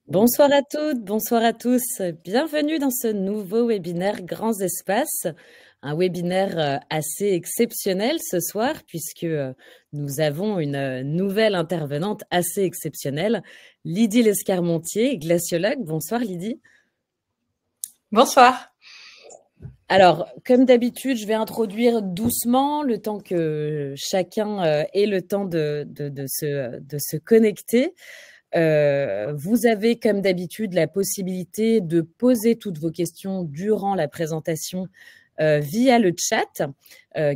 Bonsoir à toutes, bonsoir à tous. Bienvenue dans ce nouveau webinaire Grands Espaces, un webinaire assez exceptionnel ce soir puisque nous avons une nouvelle intervenante assez exceptionnelle, Lydie Lescarmontier, glaciologue. Bonsoir Lydie. Bonsoir. Alors, comme d'habitude, je vais introduire doucement le temps que chacun ait le temps de se connecter. Vous avez, comme d'habitude, la possibilité de poser toutes vos questions durant la présentation via le chat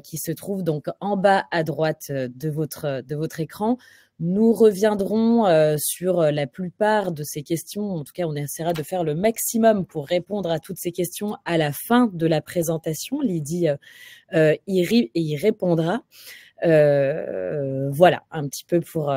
qui se trouve donc en bas à droite de votre écran. Nous reviendrons sur la plupart de ces questions. En tout cas, on essaiera de faire le maximum pour répondre à toutes ces questions à la fin de la présentation. Lydie y répondra. Voilà, un petit peu pour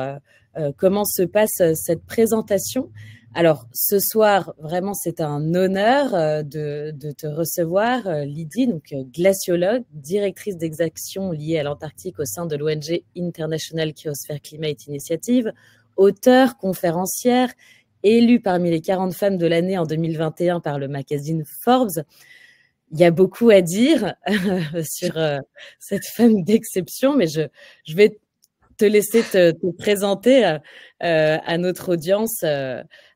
comment se passe cette présentation. Alors, ce soir, vraiment, c'est un honneur de te recevoir, Lydie, donc glaciologue, directrice des actions liées à l'Antarctique au sein de l'ONG International Cryosphere Climate Initiative, auteure, conférencière, élue parmi les 40 femmes de l'année en 2021 par le magazine Forbes. Il y a beaucoup à dire sur cette femme d'exception, mais je vais te laisser te présenter à notre audience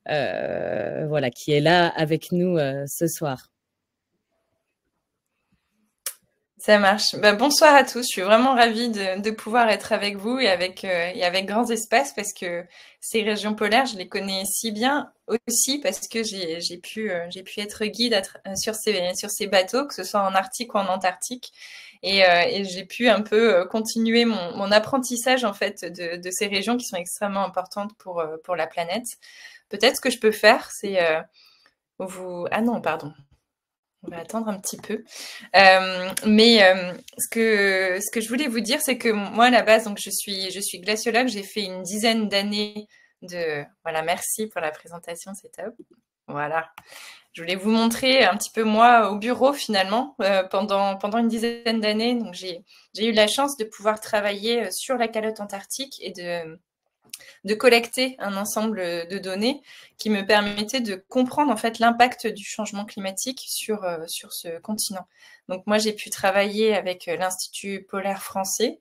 voilà, qui est là avec nous ce soir. Ça marche. Bonsoir à tous. Je suis vraiment ravie de pouvoir être avec vous et avec Grands Espaces parce que ces régions polaires, je les connais si bien aussi parce que j'ai pu être guide sur ces bateaux, que ce soit en Arctique ou en Antarctique. Et j'ai pu un peu continuer mon apprentissage en fait de ces régions qui sont extrêmement importantes pour la planète. Peut-être ce que je peux faire, c'est Ah non, pardon. On va attendre un petit peu. Ce que je voulais vous dire, c'est que moi, à la base, donc je suis glaciologue. J'ai fait une dizaine d'années de... Voilà, merci pour la présentation, c'est top. Voilà. Je voulais vous montrer un petit peu moi au bureau finalement pendant une dizaine d'années. Donc j'ai eu la chance de pouvoir travailler sur la calotte antarctique et de collecter un ensemble de données qui me permettait de comprendre en fait l'impact du changement climatique sur ce continent. Donc moi j'ai pu travailler avec l'Institut polaire français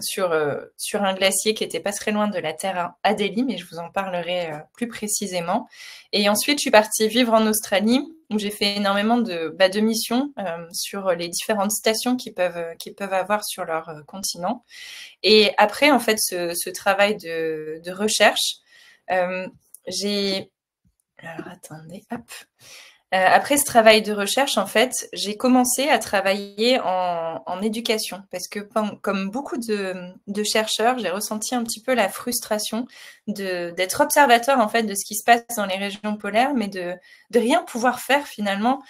sur un glacier qui était pas très loin de la Terre Adélie, mais je vous en parlerai plus précisément. Et ensuite, je suis partie vivre en Australie, où j'ai fait énormément de missions sur les différentes stations qu'ils peuvent avoir sur leur continent. Et après, en fait, ce travail de recherche, j'ai... Alors, attendez, hop. Après ce travail de recherche, en fait, j'ai commencé à travailler en éducation parce que comme beaucoup de chercheurs, j'ai ressenti un petit peu la frustration d'être observateur en fait de ce qui se passe dans les régions polaires, mais de rien pouvoir faire finalement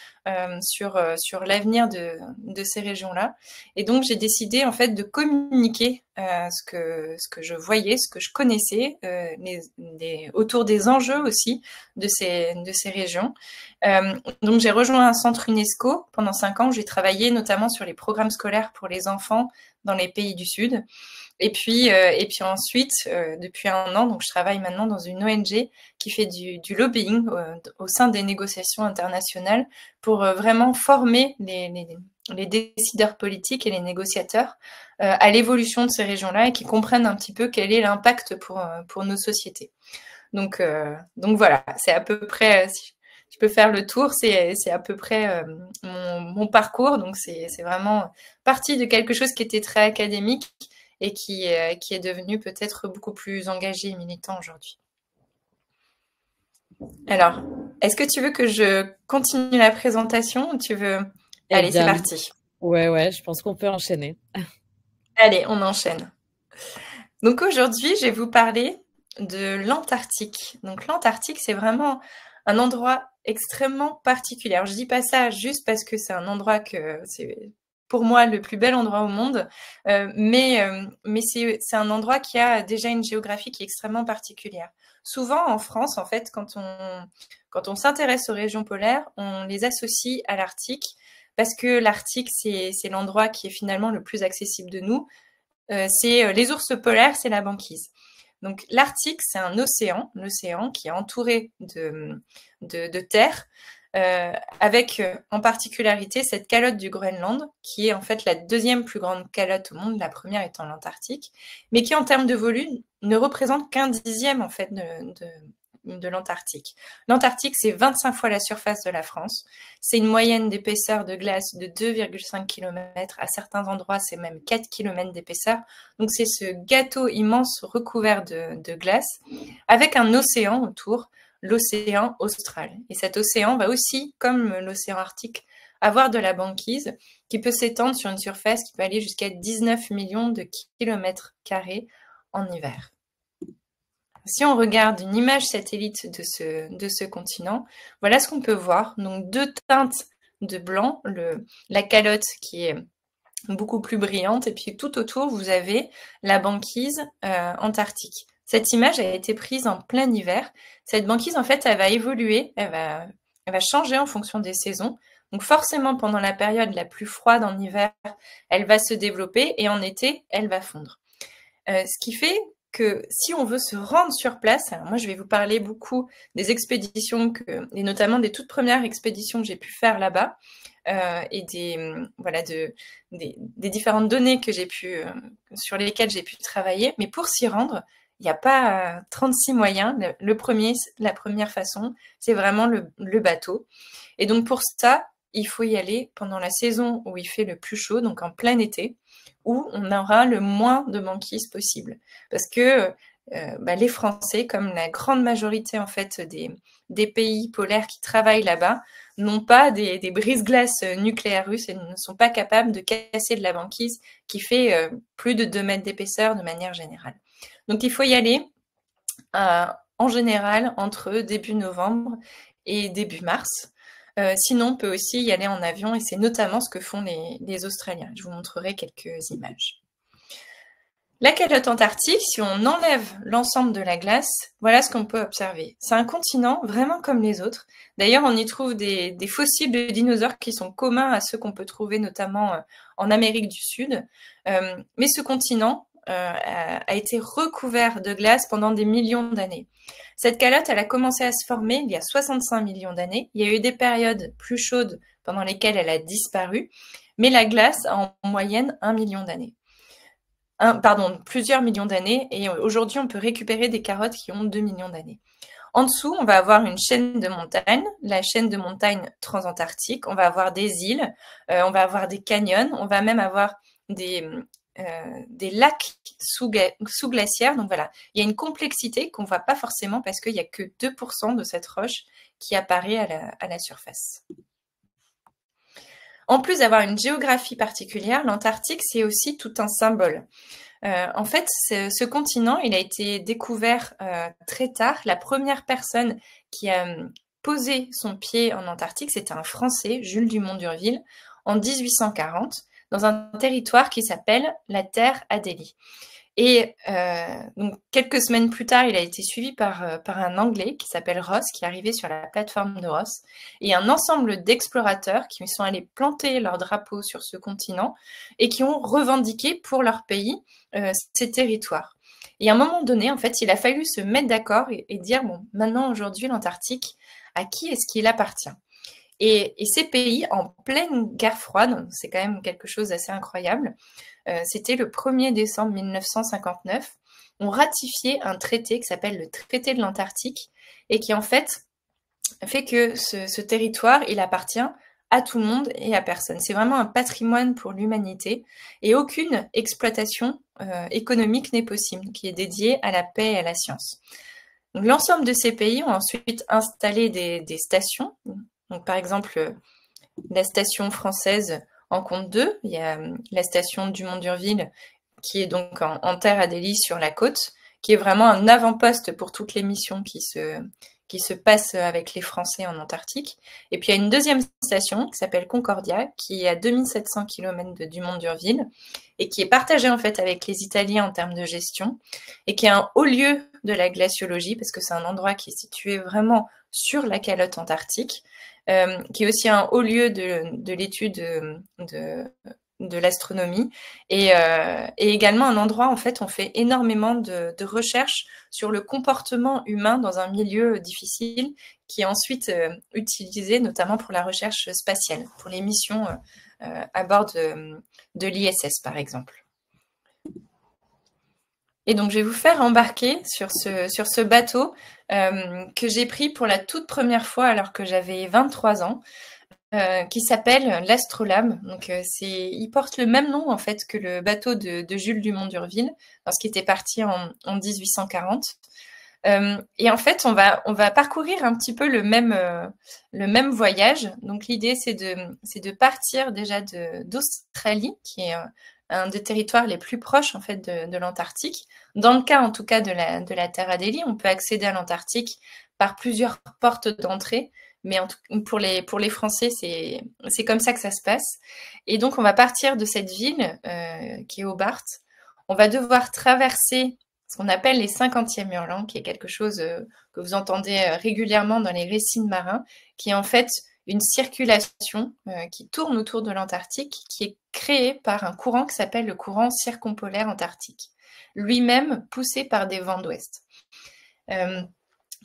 sur l'avenir de ces régions-là. Et donc j'ai décidé en fait de communiquer ce que je voyais, ce que je connaissais, autour des enjeux aussi de ces régions. Donc j'ai rejoint un centre UNESCO pendant 5 ans où j'ai travaillé notamment sur les programmes scolaires pour les enfants dans les pays du Sud. Et puis ensuite, depuis 1 an, donc je travaille maintenant dans une ONG qui fait du lobbying au sein des négociations internationales pour vraiment former les décideurs politiques et les négociateurs à l'évolution de ces régions-là et qui comprennent un petit peu quel est l'impact pour nos sociétés. Donc voilà, c'est à peu près... si je peux faire le tour, c'est à peu près mon parcours. Donc, c'est vraiment partie de quelque chose qui était très académique et qui est devenu peut-être beaucoup plus engagé et militant aujourd'hui. Alors, est-ce que tu veux que je continue la présentation ou tu veux... Allez, c'est parti. Ouais, je pense qu'on peut enchaîner. Allez, on enchaîne. Donc aujourd'hui, je vais vous parler de l'Antarctique. Donc l'Antarctique, c'est vraiment un endroit extrêmement particulier. Alors, je dis pas ça juste parce que c'est un endroit que c'est pour moi le plus bel endroit au monde, mais c'est un endroit qui a déjà une géographie qui est extrêmement particulière. Souvent en France, en fait, quand on s'intéresse aux régions polaires, on les associe à l'Arctique parce que l'Arctique, c'est l'endroit qui est finalement le plus accessible de nous. c'est les ours polaires, c'est la banquise. Donc l'Arctique, c'est un océan, l'océan qui est entouré de terre, avec en particularité cette calotte du Groenland, qui est en fait la deuxième plus grande calotte au monde, la première étant l'Antarctique, mais qui en termes de volume ne représente qu'un dixième en fait de l'Antarctique. L'Antarctique, c'est 25 fois la surface de la France. C'est une moyenne d'épaisseur de glace de 2,5 km. À certains endroits, c'est même 4 km d'épaisseur. Donc, c'est ce gâteau immense recouvert de glace avec un océan autour, l'océan austral. Et cet océan va aussi, comme l'océan arctique, avoir de la banquise qui peut s'étendre sur une surface qui peut aller jusqu'à 19 millions de kilomètres carrés en hiver. Si on regarde une image satellite de ce continent, voilà ce qu'on peut voir. Donc deux teintes de blanc, la calotte qui est beaucoup plus brillante, et puis tout autour, vous avez la banquise antarctique. Cette image a été prise en plein hiver. Cette banquise, en fait, elle va évoluer, elle va changer en fonction des saisons. Donc forcément, pendant la période la plus froide en hiver, elle va se développer, et en été, elle va fondre. Ce qui fait que si on veut se rendre sur place, alors moi je vais vous parler beaucoup des expéditions et notamment des toutes premières expéditions que j'ai pu faire là-bas et des différentes données que sur lesquelles j'ai pu travailler. Mais pour s'y rendre, il n'y a pas 36 moyens. La première façon, c'est vraiment le bateau. Et donc pour ça, il faut y aller pendant la saison où il fait le plus chaud, donc en plein été, où on aura le moins de banquise possible. Parce que les Français, comme la grande majorité en fait des pays polaires qui travaillent là-bas, n'ont pas des brise-glaces nucléaires russes et ne sont pas capables de casser de la banquise qui fait plus de 2 mètres d'épaisseur de manière générale. Donc il faut y aller en général entre début novembre et début mars. Sinon, on peut aussi y aller en avion et c'est notamment ce que font les Australiens. Je vous montrerai quelques images. La calotte antarctique, si on enlève l'ensemble de la glace, voilà ce qu'on peut observer. C'est un continent vraiment comme les autres. D'ailleurs, on y trouve des fossiles de dinosaures qui sont communs à ceux qu'on peut trouver notamment en Amérique du Sud. Mais ce continent a été recouvert de glace pendant des millions d'années. Cette calotte, elle a commencé à se former il y a 65 millions d'années. Il y a eu des périodes plus chaudes pendant lesquelles elle a disparu, mais la glace a en moyenne 1 million d'années. Plusieurs millions d'années, et aujourd'hui on peut récupérer des carottes qui ont 2 millions d'années. En dessous, on va avoir une chaîne de montagnes, la chaîne de montagnes transantarctique, on va avoir des îles, on va avoir des canyons, on va même avoir des lacs sous-glaciaires. Donc voilà, il y a une complexité qu'on ne voit pas forcément parce qu'il n'y a que 2% de cette roche qui apparaît à la surface. En plus d'avoir une géographie particulière, l'Antarctique, c'est aussi tout un symbole. En fait, ce continent, il a été découvert très tard. La première personne qui a posé son pied en Antarctique, c'était un Français, Jules Dumont d'Urville, en 1840, dans un territoire qui s'appelle la Terre Adélie. Et donc quelques semaines plus tard, il a été suivi par un Anglais qui s'appelle Ross, qui est arrivé sur la plateforme de Ross, et un ensemble d'explorateurs qui sont allés planter leur drapeau sur ce continent et qui ont revendiqué pour leur pays ces territoires. Et à un moment donné, en fait, il a fallu se mettre d'accord et dire, bon, maintenant, aujourd'hui, l'Antarctique, à qui est-ce qu'il appartient ? Et ces pays, en pleine guerre froide, c'est quand même quelque chose d'assez incroyable, c'était le 1er décembre 1959, ont ratifié un traité qui s'appelle le traité de l'Antarctique et qui en fait que ce territoire, il appartient à tout le monde et à personne. C'est vraiment un patrimoine pour l'humanité et aucune exploitation économique n'est possible, qui est dédiée à la paix et à la science. Donc, l'ensemble de ces pays ont ensuite installé des stations. Donc, par exemple, la station française en compte 2. Il y a la station Dumont d'Urville qui est donc en Terre Adélie sur la côte, qui est vraiment un avant-poste pour toutes les missions qui se passent avec les Français en Antarctique. Et puis il y a une deuxième station qui s'appelle Concordia, qui est à 2700 km de Dumont d'Urville et qui est partagée en fait avec les Italiens en termes de gestion et qui est un haut lieu de la glaciologie parce que c'est un endroit qui est situé vraiment sur la calotte antarctique, qui est aussi un haut lieu de l'étude de l'astronomie et également un endroit, en fait, on fait énormément de recherches sur le comportement humain dans un milieu difficile qui est ensuite utilisé notamment pour la recherche spatiale, pour les missions à bord de l'ISS, par exemple. Et donc, je vais vous faire embarquer sur ce bateau que j'ai pris pour la toute première fois alors que j'avais 23 ans, qui s'appelle l'Astrolabe. Donc, il porte le même nom en fait que le bateau de Jules Dumont d'Urville lorsqu'il était parti en 1840. Et en fait, on va parcourir un petit peu le même voyage. Donc, l'idée, c'est de partir déjà d'Australie, qui est un des territoires les plus proches en fait de l'Antarctique. Dans le cas, en tout cas, de la Terre Adélie, on peut accéder à l'Antarctique par plusieurs portes d'entrée. Mais pour les Français, c'est comme ça que ça se passe. Et donc, on va partir de cette ville qui est Hobart. On va devoir traverser ce qu'on appelle les 50e hurlants, qui est quelque chose que vous entendez régulièrement dans les récits marins, qui est en fait une circulation qui tourne autour de l'Antarctique, qui est créée par un courant qui s'appelle le courant circumpolaire antarctique, lui-même poussé par des vents d'ouest.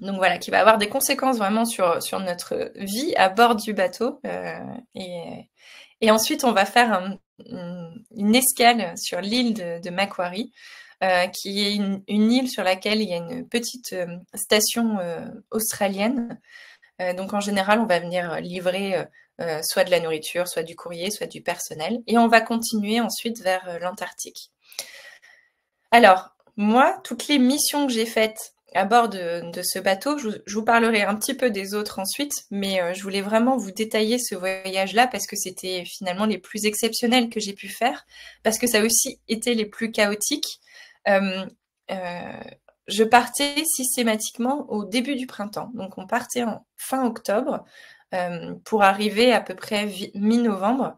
Donc voilà, qui va avoir des conséquences vraiment sur notre vie à bord du bateau. Et ensuite, on va faire une escale sur l'île de Macquarie, qui est une île sur laquelle il y a une petite station australienne. Donc en général, on va venir livrer soit de la nourriture, soit du courrier, soit du personnel. Et on va continuer ensuite vers l'Antarctique. Alors, moi, toutes les missions que j'ai faites à bord de ce bateau, je vous parlerai un petit peu des autres ensuite, mais je voulais vraiment vous détailler ce voyage-là parce que c'était finalement les plus exceptionnels que j'ai pu faire, parce que ça a aussi été les plus chaotiques. Je partais systématiquement au début du printemps. Donc, on partait en fin octobre pour arriver à peu près mi-novembre.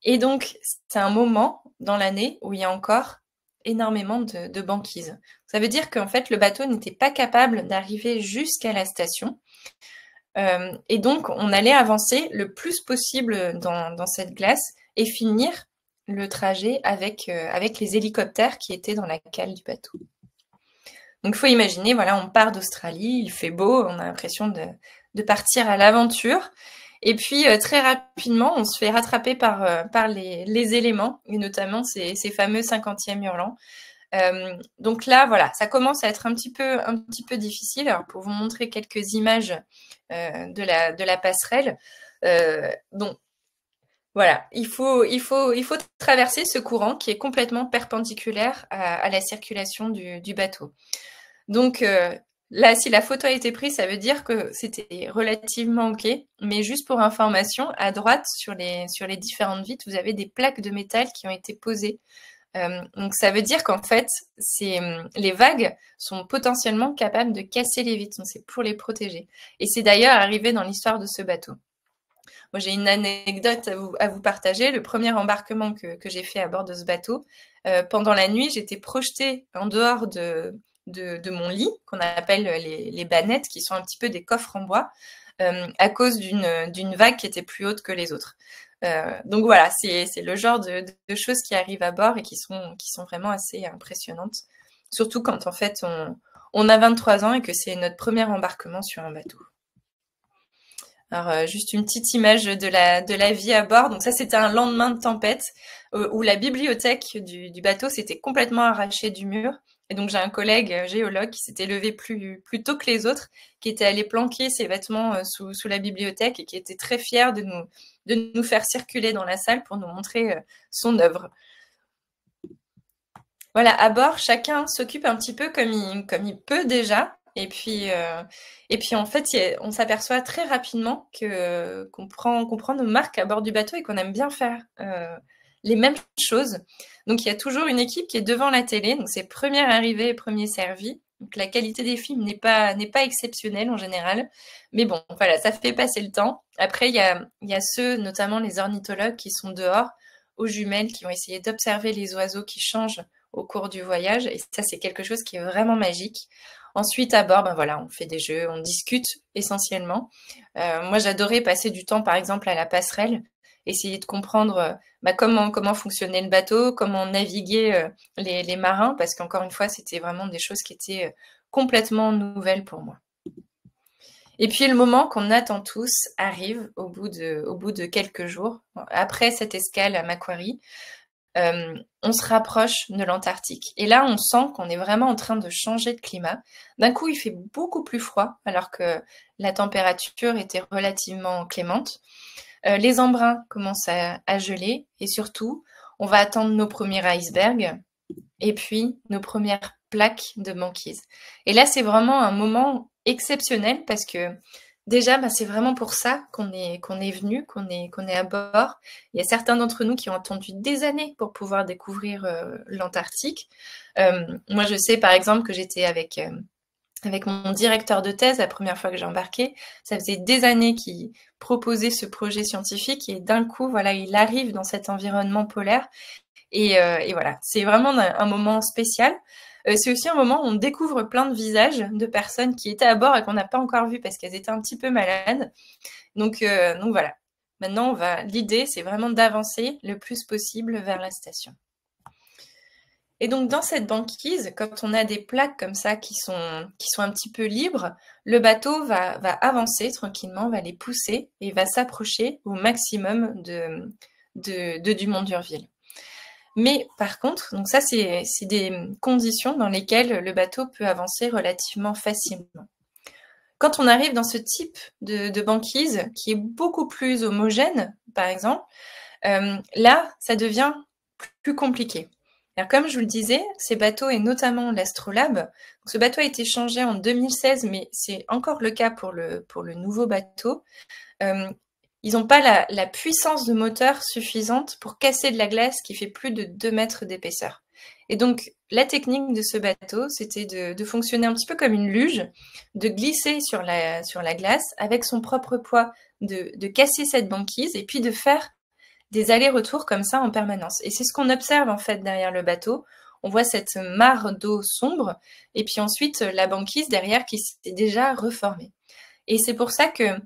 Et donc, c'est un moment dans l'année où il y a encore énormément de banquise. Ça veut dire qu'en fait, le bateau n'était pas capable d'arriver jusqu'à la station. Et donc, on allait avancer le plus possible dans cette glace et finir le trajet avec les hélicoptères qui étaient dans la cale du bateau. Donc, il faut imaginer, voilà, on part d'Australie, il fait beau, on a l'impression de partir à l'aventure. Et puis, très rapidement, on se fait rattraper par les éléments, et notamment ces fameux 50e hurlants. Donc là, voilà, ça commence à être un petit peu difficile. Alors, pour vous montrer quelques images de la passerelle. Donc, voilà, il faut traverser ce courant qui est complètement perpendiculaire à la circulation du bateau. Donc là, si la photo a été prise, ça veut dire que c'était relativement OK. Mais juste pour information, à droite, sur les différentes vitres, vous avez des plaques de métal qui ont été posées. Donc ça veut dire qu'en fait, les vagues sont potentiellement capables de casser les vitres. Donc c'est pour les protéger. Et c'est d'ailleurs arrivé dans l'histoire de ce bateau. Moi, j'ai une anecdote à vous partager. Le premier embarquement que j'ai fait à bord de ce bateau, pendant la nuit, j'étais projetée en dehors de mon lit, qu'on appelle les bannettes, qui sont un petit peu des coffres en bois, à cause d'une vague qui était plus haute que les autres. Donc voilà, c'est le genre de choses qui arrivent à bord et qui sont vraiment assez impressionnantes. Surtout quand en fait on a 23 ans et que c'est notre premier embarquement sur un bateau. Alors, juste une petite image de la vie à bord. Donc ça, c'était un lendemain de tempête où la bibliothèque du bateau s'était complètement arrachée du mur. Et donc, j'ai un collègue géologue qui s'était levé plus tôt que les autres, qui était allé planquer ses vêtements sous la bibliothèque et qui était très fier de nous faire circuler dans la salle pour nous montrer son œuvre. Voilà, à bord, chacun s'occupe un petit peu comme il peut déjà. Et puis en fait, on s'aperçoit très rapidement qu'on prend nos marques à bord du bateau et qu'on aime bien faire les mêmes choses. Donc, il y a toujours une équipe qui est devant la télé. Donc, c'est première arrivée, premier servi. Donc, la qualité des films n'est pas exceptionnelle en général. Mais bon, voilà, ça fait passer le temps. Après, il y a ceux, notamment les ornithologues, qui sont dehors aux jumelles, qui vont essayer d'observer les oiseaux qui changent au cours du voyage. Et ça, c'est quelque chose qui est vraiment magique. Ensuite, à bord, ben voilà, on fait des jeux, on discute essentiellement. Moi, j'adorais passer du temps, par exemple, à la passerelle essayer de comprendre comment fonctionnait le bateau, comment naviguaient les marins, parce qu'encore une fois, c'était vraiment des choses qui étaient complètement nouvelles pour moi. Et puis le moment qu'on attend tous arrive au bout de quelques jours, après cette escale à Macquarie. On se rapproche de l'Antarctique. Et là, on sent qu'on est vraiment en train de changer de climat. D'un coup, il fait beaucoup plus froid, alors que la température était relativement clémente. Les embruns commencent à geler, et surtout, on va attendre nos premiers icebergs, et puis nos premières plaques de banquise. Et là, c'est vraiment un moment exceptionnel, parce que déjà, c'est vraiment pour ça qu'on est venu, qu'on est à bord. Il y a certains d'entre nous qui ont attendu des années pour pouvoir découvrir l'Antarctique. Moi, je sais par exemple que j'étais avec mon directeur de thèse la première fois que j'ai embarqué. Ça faisait des années qu'il proposait ce projet scientifique et d'un coup, voilà, il arrive dans cet environnement polaire. Et voilà, c'est vraiment un moment spécial. C'est aussi un moment où on découvre plein de visages de personnes qui étaient à bord et qu'on n'a pas encore vues parce qu'elles étaient un petit peu malades. Donc voilà. Maintenant, l'idée, c'est vraiment d'avancer le plus possible vers la station. Et donc, dans cette banquise, quand on a des plaques comme ça qui sont un petit peu libres, le bateau va avancer tranquillement, va les pousser et va s'approcher au maximum de Dumont d'Urville. Mais par contre, donc ça, c'est des conditions dans lesquelles le bateau peut avancer relativement facilement. Quand on arrive dans ce type de banquise, qui est beaucoup plus homogène, par exemple, là, ça devient plus compliqué. Alors, comme je vous le disais, ces bateaux, et notamment l'Astrolabe, ce bateau a été changé en 2016, mais c'est encore le cas pour le nouveau bateau. Ils n'ont pas la puissance de moteur suffisante pour casser de la glace qui fait plus de 2 mètres d'épaisseur. Et donc, la technique de ce bateau, c'était de fonctionner un petit peu comme une luge, de glisser sur la glace avec son propre poids, de casser cette banquise et puis de faire des allers-retours comme ça en permanence. Et c'est ce qu'on observe en fait derrière le bateau. On voit cette mare d'eau sombre et puis ensuite la banquise derrière qui s'est déjà reformée. Et c'est pour ça que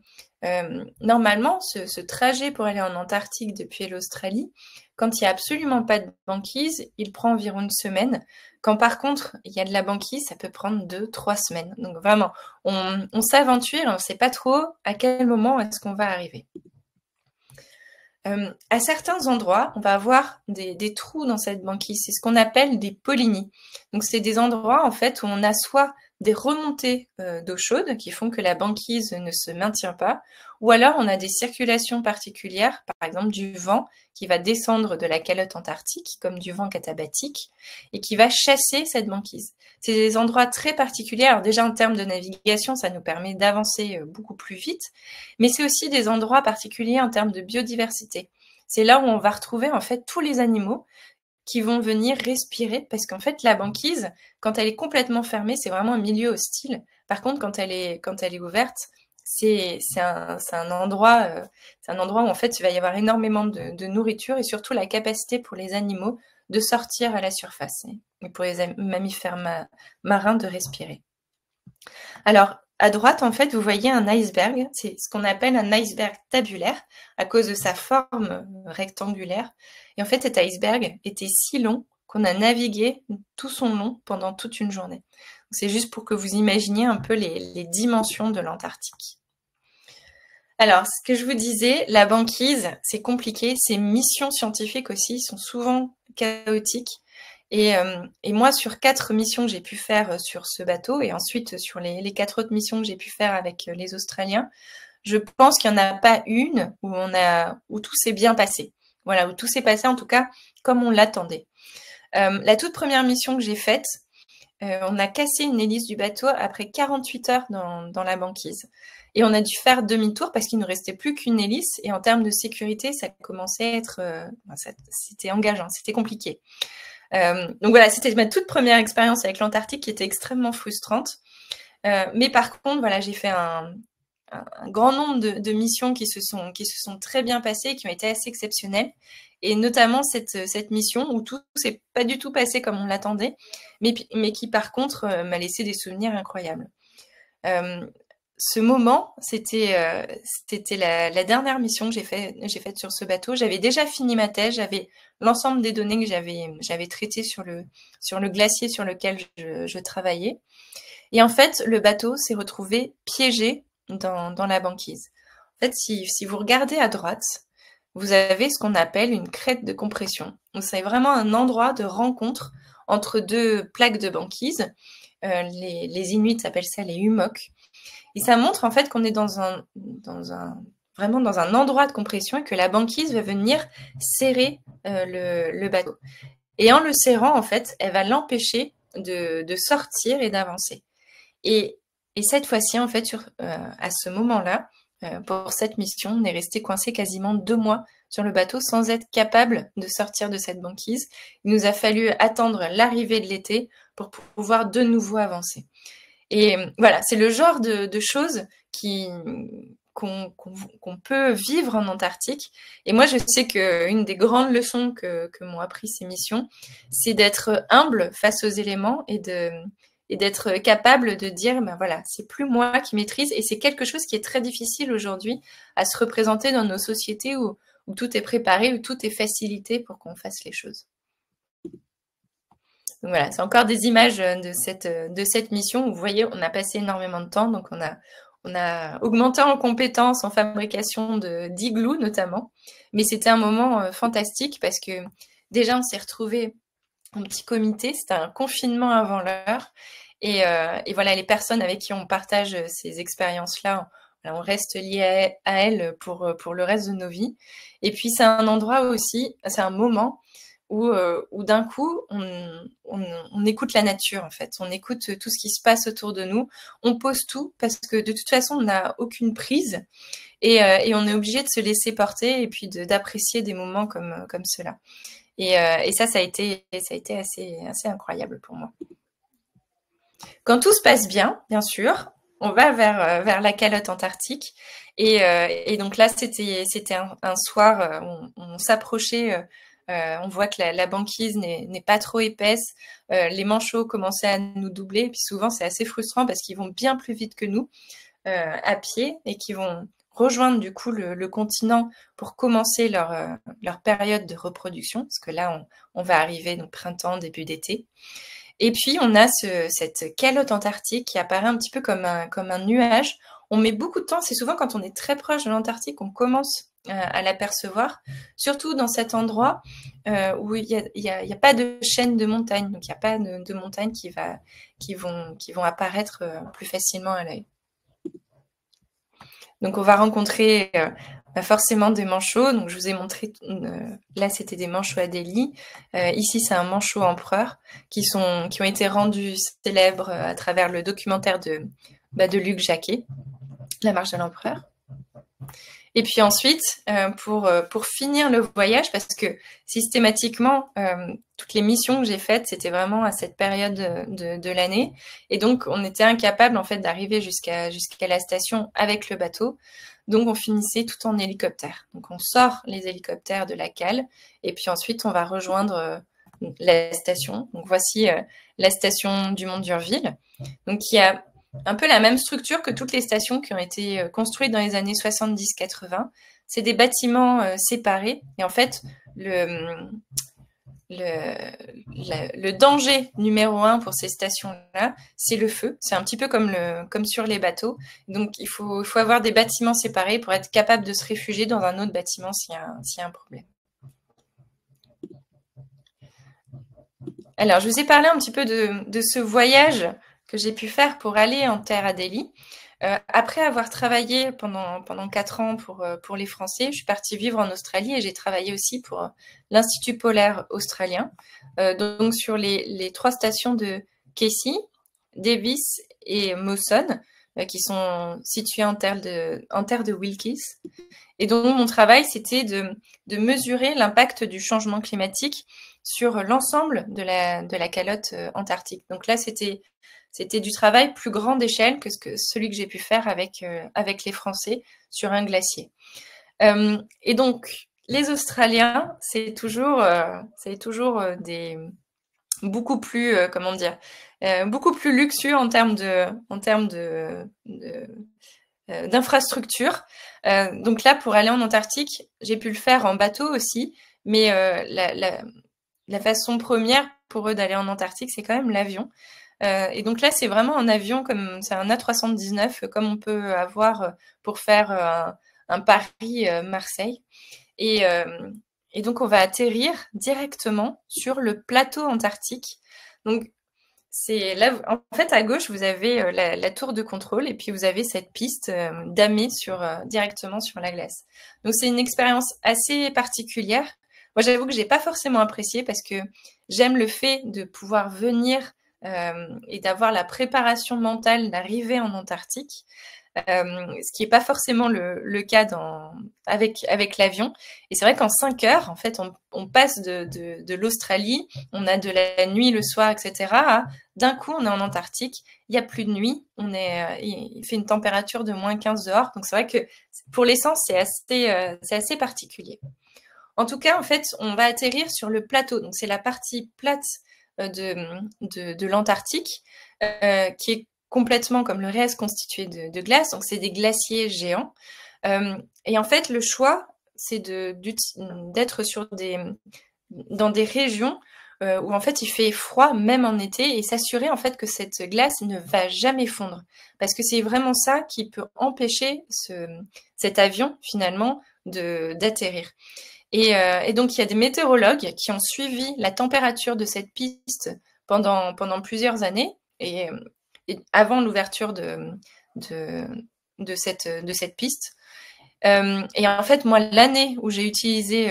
normalement, ce trajet pour aller en Antarctique depuis l'Australie, quand il n'y a absolument pas de banquise, il prend environ 1 semaine. Quand par contre, il y a de la banquise, ça peut prendre 2-3 semaines. Donc vraiment, on s'aventure, on ne sait pas trop à quel moment est-ce qu'on va arriver. À certains endroits, on va avoir des trous dans cette banquise. C'est ce qu'on appelle des polynies. Donc, c'est des endroits en fait où on a soit des remontées d'eau chaude qui font que la banquise ne se maintient pas, ou alors on a des circulations particulières, par exemple du vent qui va descendre de la calotte antarctique, comme du vent katabatique, et qui va chasser cette banquise. C'est des endroits très particuliers. Alors déjà en termes de navigation, ça nous permet d'avancer beaucoup plus vite, mais c'est aussi des endroits particuliers en termes de biodiversité. C'est là où on va retrouver en fait tous les animaux qui vont venir respirer, parce qu'en fait la banquise, quand elle est complètement fermée, c'est vraiment un milieu hostile. Par contre, quand elle est ouverte, c'est un endroit où en fait il va y avoir énormément de nourriture et surtout la capacité pour les animaux de sortir à la surface et pour les mammifères marins de respirer. Alors, à droite, en fait, vous voyez un iceberg. C'est ce qu'on appelle un iceberg tabulaire à cause de sa forme rectangulaire. Et en fait, cet iceberg était si long qu'on a navigué tout son long pendant toute une journée. C'est juste pour que vous imaginiez un peu les dimensions de l'Antarctique. Alors, ce que je vous disais, la banquise, c'est compliqué. Ces missions scientifiques aussi sont souvent chaotiques. Et moi, sur 4 missions que j'ai pu faire sur ce bateau, et ensuite sur les 4 autres missions que j'ai pu faire avec les Australiens, je pense qu'il n'y en a pas une où tout s'est bien passé. Voilà, où tout s'est passé en tout cas comme on l'attendait. La toute première mission que j'ai faite, on a cassé une hélice du bateau après 48 heures dans la banquise. Et on a dû faire demi-tour parce qu'il ne restait plus qu'une hélice. Et en termes de sécurité, ça commençait à être... c'était engageant, c'était compliqué. Donc voilà, c'était ma toute première expérience avec l'Antarctique qui était extrêmement frustrante. Mais par contre, voilà, j'ai fait un grand nombre de missions qui se sont très bien passées, qui ont été assez exceptionnelles. Et notamment cette mission où tout s'est pas du tout passé comme on l'attendait, mais qui par contre m'a laissé des souvenirs incroyables. ce moment, c'était la dernière mission que j'ai faite sur ce bateau. J'avais déjà fini ma thèse, j'avais l'ensemble des données que j'avais traitées sur le glacier sur lequel je travaillais. Et en fait, le bateau s'est retrouvé piégé dans la banquise. En fait, si vous regardez à droite, vous avez ce qu'on appelle une crête de compression. Donc, c'est vraiment un endroit de rencontre entre deux plaques de banquise. Les Inuits appellent ça les hummocks. Et ça montre en fait qu'on est vraiment dans un endroit de compression et que la banquise va venir serrer le bateau. Et en le serrant, en fait, elle va l'empêcher de sortir et d'avancer. Et cette fois-ci, en fait, à ce moment-là, pour cette mission, on est resté coincé quasiment 2 mois sur le bateau sans être capable de sortir de cette banquise. Il nous a fallu attendre l'arrivée de l'été pour pouvoir de nouveau avancer. Et voilà, c'est le genre de choses qu'on peut vivre en Antarctique. Et moi, je sais qu'une des grandes leçons que m'ont appris ces missions, c'est d'être humble face aux éléments et d'être capable de dire, ben voilà, c'est plus moi qui maîtrise. Et c'est quelque chose qui est très difficile aujourd'hui à se représenter dans nos sociétés où tout est préparé, où tout est facilité pour qu'on fasse les choses. Donc voilà, c'est encore des images de cette mission où vous voyez, on a passé énormément de temps, donc on a augmenté en compétences en fabrication d'igloo notamment, mais c'était un moment fantastique parce que déjà on s'est retrouvés en petit comité, c'était un confinement avant l'heure, et voilà, les personnes avec qui on partage ces expériences-là, on reste liés à elles pour le reste de nos vies. Et puis c'est un endroit aussi, c'est un moment où d'un coup, on écoute la nature, en fait. On écoute tout ce qui se passe autour de nous. On pose tout parce que de toute façon, on n'a aucune prise et on est obligé de se laisser porter et puis d'apprécier des moments comme cela. Et ça a été assez incroyable pour moi. Quand tout se passe bien, bien sûr, on va vers la calotte antarctique. Et donc là, c'était un soir, on s'approchait. On voit que la banquise n'est pas trop épaisse. Les manchots commençaient à nous doubler. Et puis souvent, c'est assez frustrant parce qu'ils vont bien plus vite que nous à pied et qu'ils vont rejoindre du coup le continent pour commencer leur période de reproduction. Parce que là, on va arriver donc printemps, début d'été. Et puis, on a cette calotte antarctique qui apparaît un petit peu comme un nuage. On met beaucoup de temps, c'est souvent quand on est très proche de l'Antarctique qu'on commence à l'apercevoir, surtout dans cet endroit où il y a pas de chaîne de montagnes, donc il n'y a pas de montagnes qui vont apparaître plus facilement à l'œil. Donc on va rencontrer forcément des manchots. Donc je vous ai montré, là c'était des manchots Adélie. Ici c'est un manchot empereur qui ont été rendus célèbres à travers le documentaire de Luc Jacquet, La marche de l'empereur. Et puis ensuite, pour finir le voyage, parce que systématiquement, toutes les missions que j'ai faites, c'était vraiment à cette période de l'année. Et donc, on était incapable en fait d'arriver jusqu'à la station avec le bateau. Donc, on finissait tout en hélicoptère. Donc, on sort les hélicoptères de la cale. Et puis ensuite, on va rejoindre la station. Donc, voici la station du Mont d'Urville. Donc, il y a un peu la même structure que toutes les stations qui ont été construites dans les années 70-80. C'est des bâtiments séparés. Et en fait, le danger numéro 1 pour ces stations-là, c'est le feu. C'est un petit peu comme sur les bateaux. Donc, il faut avoir des bâtiments séparés pour être capable de se réfugier dans un autre bâtiment s'il y a un problème. Alors, je vous ai parlé un petit peu de ce voyage que j'ai pu faire pour aller en terre Adélie. Après avoir travaillé pendant 4 ans pour les Français, je suis partie vivre en Australie et j'ai travaillé aussi pour l'Institut polaire australien, donc sur les 3 stations de Casey, Davis et Mawson, qui sont situées en terre de Wilkes. Et donc mon travail, c'était de mesurer l'impact du changement climatique sur l'ensemble de la calotte antarctique. Donc là, c'était du travail plus grande échelle que celui que j'ai pu faire avec les Français sur un glacier. Et donc, les Australiens, c'est toujours beaucoup plus, comment dire, beaucoup plus luxueux en termes d'infrastructures. Donc là, pour aller en Antarctique, j'ai pu le faire en bateau aussi, mais la façon première pour eux d'aller en Antarctique, c'est quand même l'avion. Et donc là, c'est vraiment un avion comme c'est un A319, comme on peut avoir pour faire un Paris-Marseille. Et donc, on va atterrir directement sur le plateau antarctique. Donc, c'est là, en fait, à gauche, vous avez la tour de contrôle et puis vous avez cette piste damée directement sur la glace. Donc, c'est une expérience assez particulière. Moi, j'avoue que j'ai pas forcément apprécié parce que j'aime le fait de pouvoir venir et d'avoir la préparation mentale d'arriver en Antarctique. Ce qui n'est pas forcément le cas avec l'avion. Et c'est vrai qu'en 5 heures, en fait, on passe de l'Australie, on a de la nuit le soir, etc. D'un coup, on est en Antarctique, il n'y a plus de nuit, il fait une température de -15 dehors. Donc c'est vrai que pour l'essence, c'est assez particulier. En tout cas, en fait, on va atterrir sur le plateau. Donc c'est la partie plate de l'Antarctique qui est complètement comme le reste constitué de glace, donc c'est des glaciers géants. Et en fait, le choix, c'est d'être dans des régions où en fait il fait froid même en été et s'assurer en fait que cette glace ne va jamais fondre, parce que c'est vraiment ça qui peut empêcher cet avion finalement d'atterrir. Et donc il y a des météorologues qui ont suivi la température de cette piste pendant plusieurs années et avant l'ouverture de cette piste. Et en fait, moi, l'année où j'ai utilisé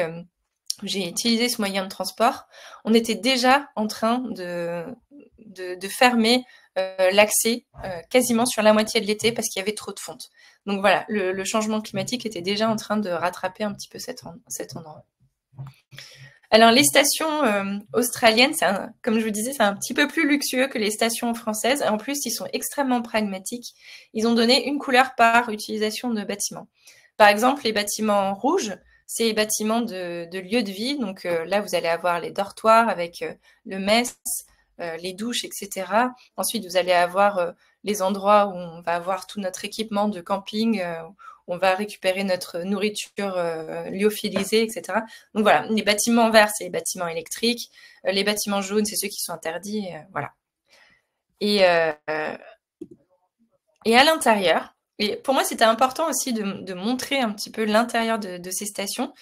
ce moyen de transport, on était déjà en train de fermer l'accès quasiment sur la moitié de l'été parce qu'il y avait trop de fonte. Donc voilà, le changement climatique était déjà en train de rattraper un petit peu cet endroit. Alors les stations australiennes, comme je vous disais, c'est un petit peu plus luxueux que les stations françaises. En plus, ils sont extrêmement pragmatiques. Ils ont donné une couleur par utilisation de bâtiments. Par exemple, les bâtiments rouges, c'est les bâtiments de lieux de vie. Donc là, vous allez avoir les dortoirs avec le mess, les douches, etc. Ensuite, vous allez avoir les endroits où on va avoir tout notre équipement de camping, on va récupérer notre nourriture lyophilisée, etc. Donc voilà, les bâtiments verts, c'est les bâtiments électriques. Les bâtiments jaunes, c'est ceux qui sont interdits. Voilà. Et à l'intérieur, et pour moi, c'était important aussi de montrer un petit peu l'intérieur de ces stations,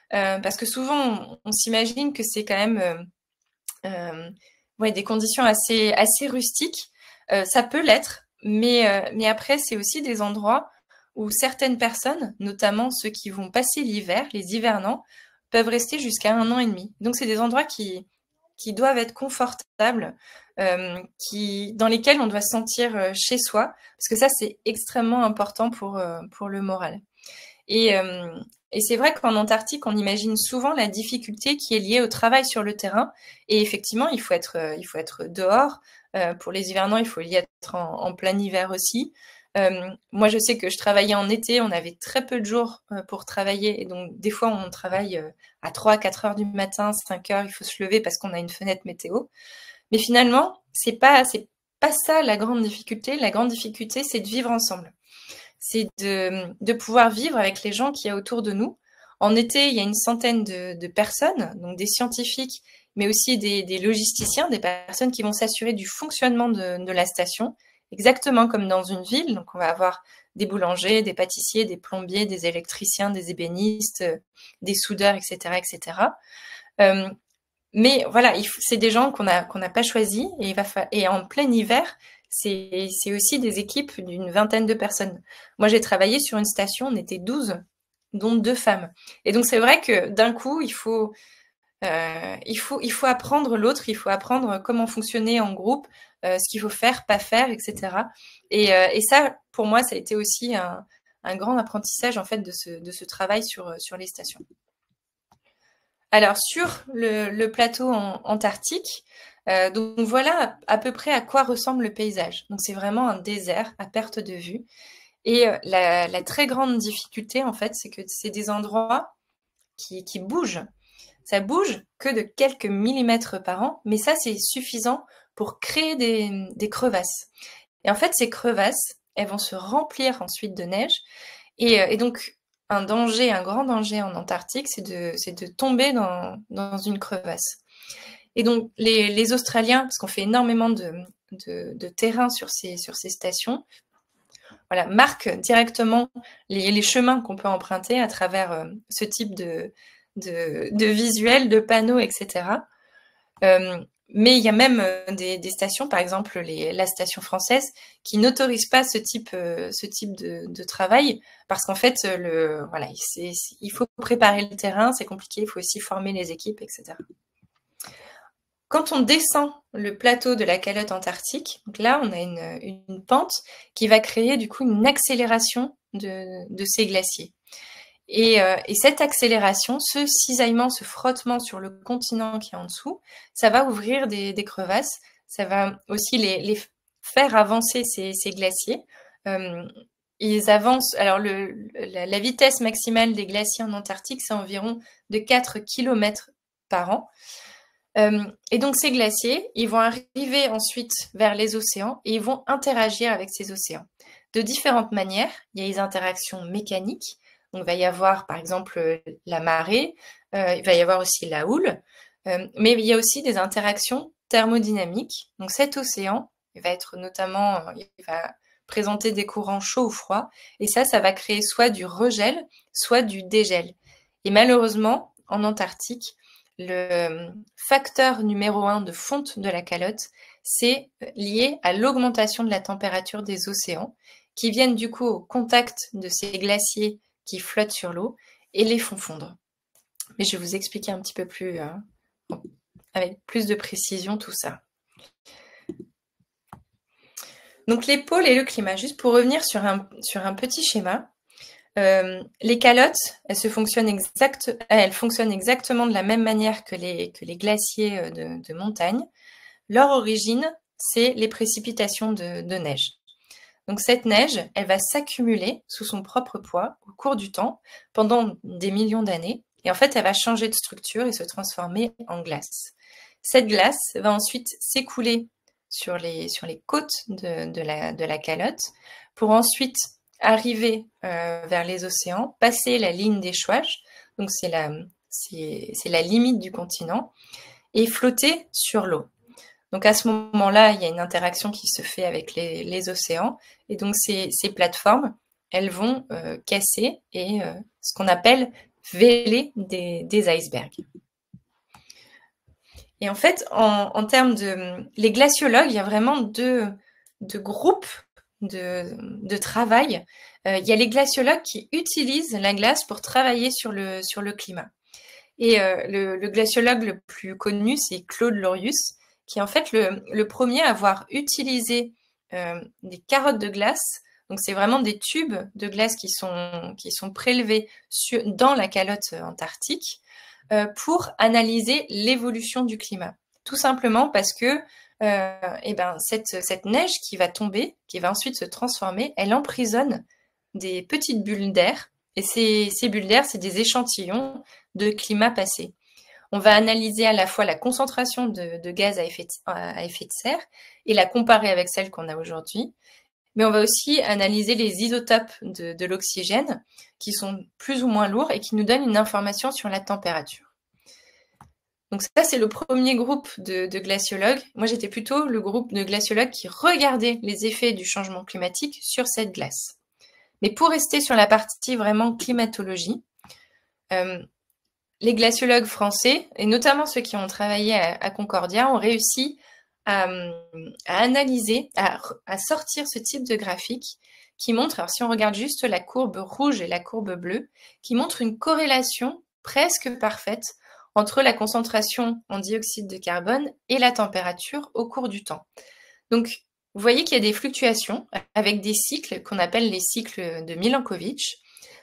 parce que souvent, on s'imagine que c'est quand même des conditions assez rustiques. Ça peut l'être, mais après, c'est aussi des endroits où certaines personnes, notamment ceux qui vont passer l'hiver, les hivernants, peuvent rester jusqu'à 1 an et demi. Donc, c'est des endroits qui doivent être confortables, dans lesquels on doit se sentir chez soi, parce que ça, c'est extrêmement important pour le moral. Et c'est vrai qu'en Antarctique, on imagine souvent la difficulté qui est liée au travail sur le terrain. Et effectivement, il faut être dehors. Pour les hivernants, il faut y être en plein hiver aussi. Moi, je sais que je travaillais en été, on avait très peu de jours pour travailler. Et donc, des fois, on travaille à 3-4 heures du matin, 5 heures, il faut se lever parce qu'on a une fenêtre météo. Mais finalement, c'est pas ça la grande difficulté. La grande difficulté, c'est de vivre ensemble. C'est de pouvoir vivre avec les gens qu'il y a autour de nous. En été, il y a une centaine de personnes, donc des scientifiques, mais aussi des logisticiens, des personnes qui vont s'assurer du fonctionnement de la station, exactement comme dans une ville. Donc, on va avoir des boulangers, des pâtissiers, des plombiers, des électriciens, des ébénistes, des soudeurs, etc., etc. Mais voilà, c'est des gens qu'on n'a pas choisis et en plein hiver, c'est aussi des équipes d'une vingtaine de personnes. Moi, j'ai travaillé sur une station, on était 12, dont 2 femmes. Et donc, c'est vrai que d'un coup, il faut apprendre l'autre, il faut apprendre comment fonctionner en groupe, ce qu'il faut faire, pas faire, etc. Et ça, pour moi, ça a été aussi un grand apprentissage en fait de ce travail sur les stations. Alors, sur le plateau antarctique, donc voilà à peu près à quoi ressemble le paysage. Donc, c'est vraiment un désert à perte de vue. Et la très grande difficulté, en fait, c'est que c'est des endroits qui bougent. ça bouge que de quelques millimètres par an, mais ça, c'est suffisant pour créer des crevasses. Et en fait, ces crevasses, elles vont se remplir ensuite de neige. Et donc, un grand danger en Antarctique, c'est de tomber dans une crevasse. Et donc, les Australiens, parce qu'on fait énormément de terrain sur ces stations, voilà, marquent directement les chemins qu'on peut emprunter à travers ce type de visuels, de panneaux, etc. Mais il y a même des stations, par exemple la station française, qui n'autorisent pas ce type de travail parce qu'en fait, voilà, il faut préparer le terrain, c'est compliqué, il faut aussi former les équipes, etc. Quand on descend le plateau de la calotte antarctique, donc là, on a une pente qui va créer du coup une accélération de ces glaciers. Et cette accélération, ce cisaillement, ce frottement sur le continent qui est en dessous, ça va ouvrir des crevasses, ça va aussi les faire avancer ces glaciers. Ils avancent, alors la vitesse maximale des glaciers en Antarctique, c'est environ de 4 km par an. Et donc ces glaciers, ils vont arriver ensuite vers les océans et ils vont interagir avec ces océans. De différentes manières, il y a les interactions mécaniques. Donc, il va y avoir, par exemple, la marée, il va y avoir aussi la houle, mais il y a aussi des interactions thermodynamiques. Donc, cet océan, il va être notamment, il va présenter des courants chauds ou froids, et ça va créer soit du regel, soit du dégel. Et malheureusement, en Antarctique, le facteur numéro 1 de fonte de la calotte, c'est lié à l'augmentation de la température des océans, qui viennent du coup au contact de ces glaciers qui flottent sur l'eau et les font fondre. Mais je vais vous expliquer un petit peu plus, avec plus de précision tout ça. Donc les pôles et le climat, juste pour revenir sur un petit schéma, les calottes, elles fonctionnent exactement de la même manière que les glaciers de montagne. Leur origine, c'est les précipitations de neige. Donc cette neige, elle va s'accumuler sous son propre poids au cours du temps, pendant des millions d'années, et en fait elle va changer de structure et se transformer en glace. Cette glace va ensuite s'écouler sur les côtes de la calotte, pour ensuite arriver vers les océans, passer la ligne d'échouage, donc c'est la limite du continent, et flotter sur l'eau. Donc à ce moment-là, il y a une interaction qui se fait avec les océans. Et donc ces plateformes, elles vont casser et ce qu'on appelle vêler des icebergs. Et en fait, en termes les glaciologues, il y a vraiment deux groupes de travail. Il y a les glaciologues qui utilisent la glace pour travailler sur le climat. Et le glaciologue le plus connu, c'est Claude Lorius, qui est en fait le premier à avoir utilisé des carottes de glace. Donc c'est vraiment des tubes de glace qui sont prélevés dans la calotte antarctique pour analyser l'évolution du climat. Tout simplement parce que cette neige qui va tomber, qui va ensuite se transformer, elle emprisonne des petites bulles d'air. Et ces bulles d'air, c'est des échantillons de climat passé. On va analyser à la fois la concentration de gaz à effet de serre et la comparer avec celle qu'on a aujourd'hui. Mais on va aussi analyser les isotopes de l'oxygène qui sont plus ou moins lourds et qui nous donnent une information sur la température. Donc ça, c'est le premier groupe de glaciologues. Moi, j'étais plutôt le groupe de glaciologues qui regardaient les effets du changement climatique sur cette glace. Mais pour rester sur la partie vraiment climatologie, les glaciologues français, et notamment ceux qui ont travaillé à Concordia, ont réussi à analyser, à sortir ce type de graphique qui montre, alors si on regarde juste la courbe rouge et la courbe bleue, qui montre une corrélation presque parfaite entre la concentration en dioxyde de carbone et la température au cours du temps. Donc, vous voyez qu'il y a des fluctuations avec des cycles qu'on appelle les cycles de Milankovitch,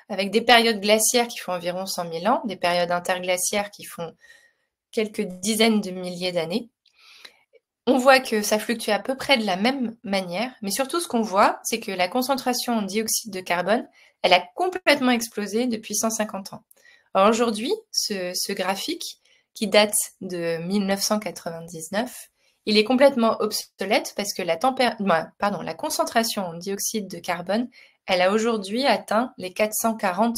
avec des périodes glaciaires qui font environ 100 000 ans, des périodes interglaciaires qui font quelques dizaines de milliers d'années. On voit que ça fluctue à peu près de la même manière, mais surtout ce qu'on voit, c'est que la concentration en dioxyde de carbone, elle a complètement explosé depuis 150 ans. Alors aujourd'hui, ce graphique, qui date de 1999. Il est complètement obsolète parce que la concentration en dioxyde de carbone, elle a aujourd'hui atteint les 440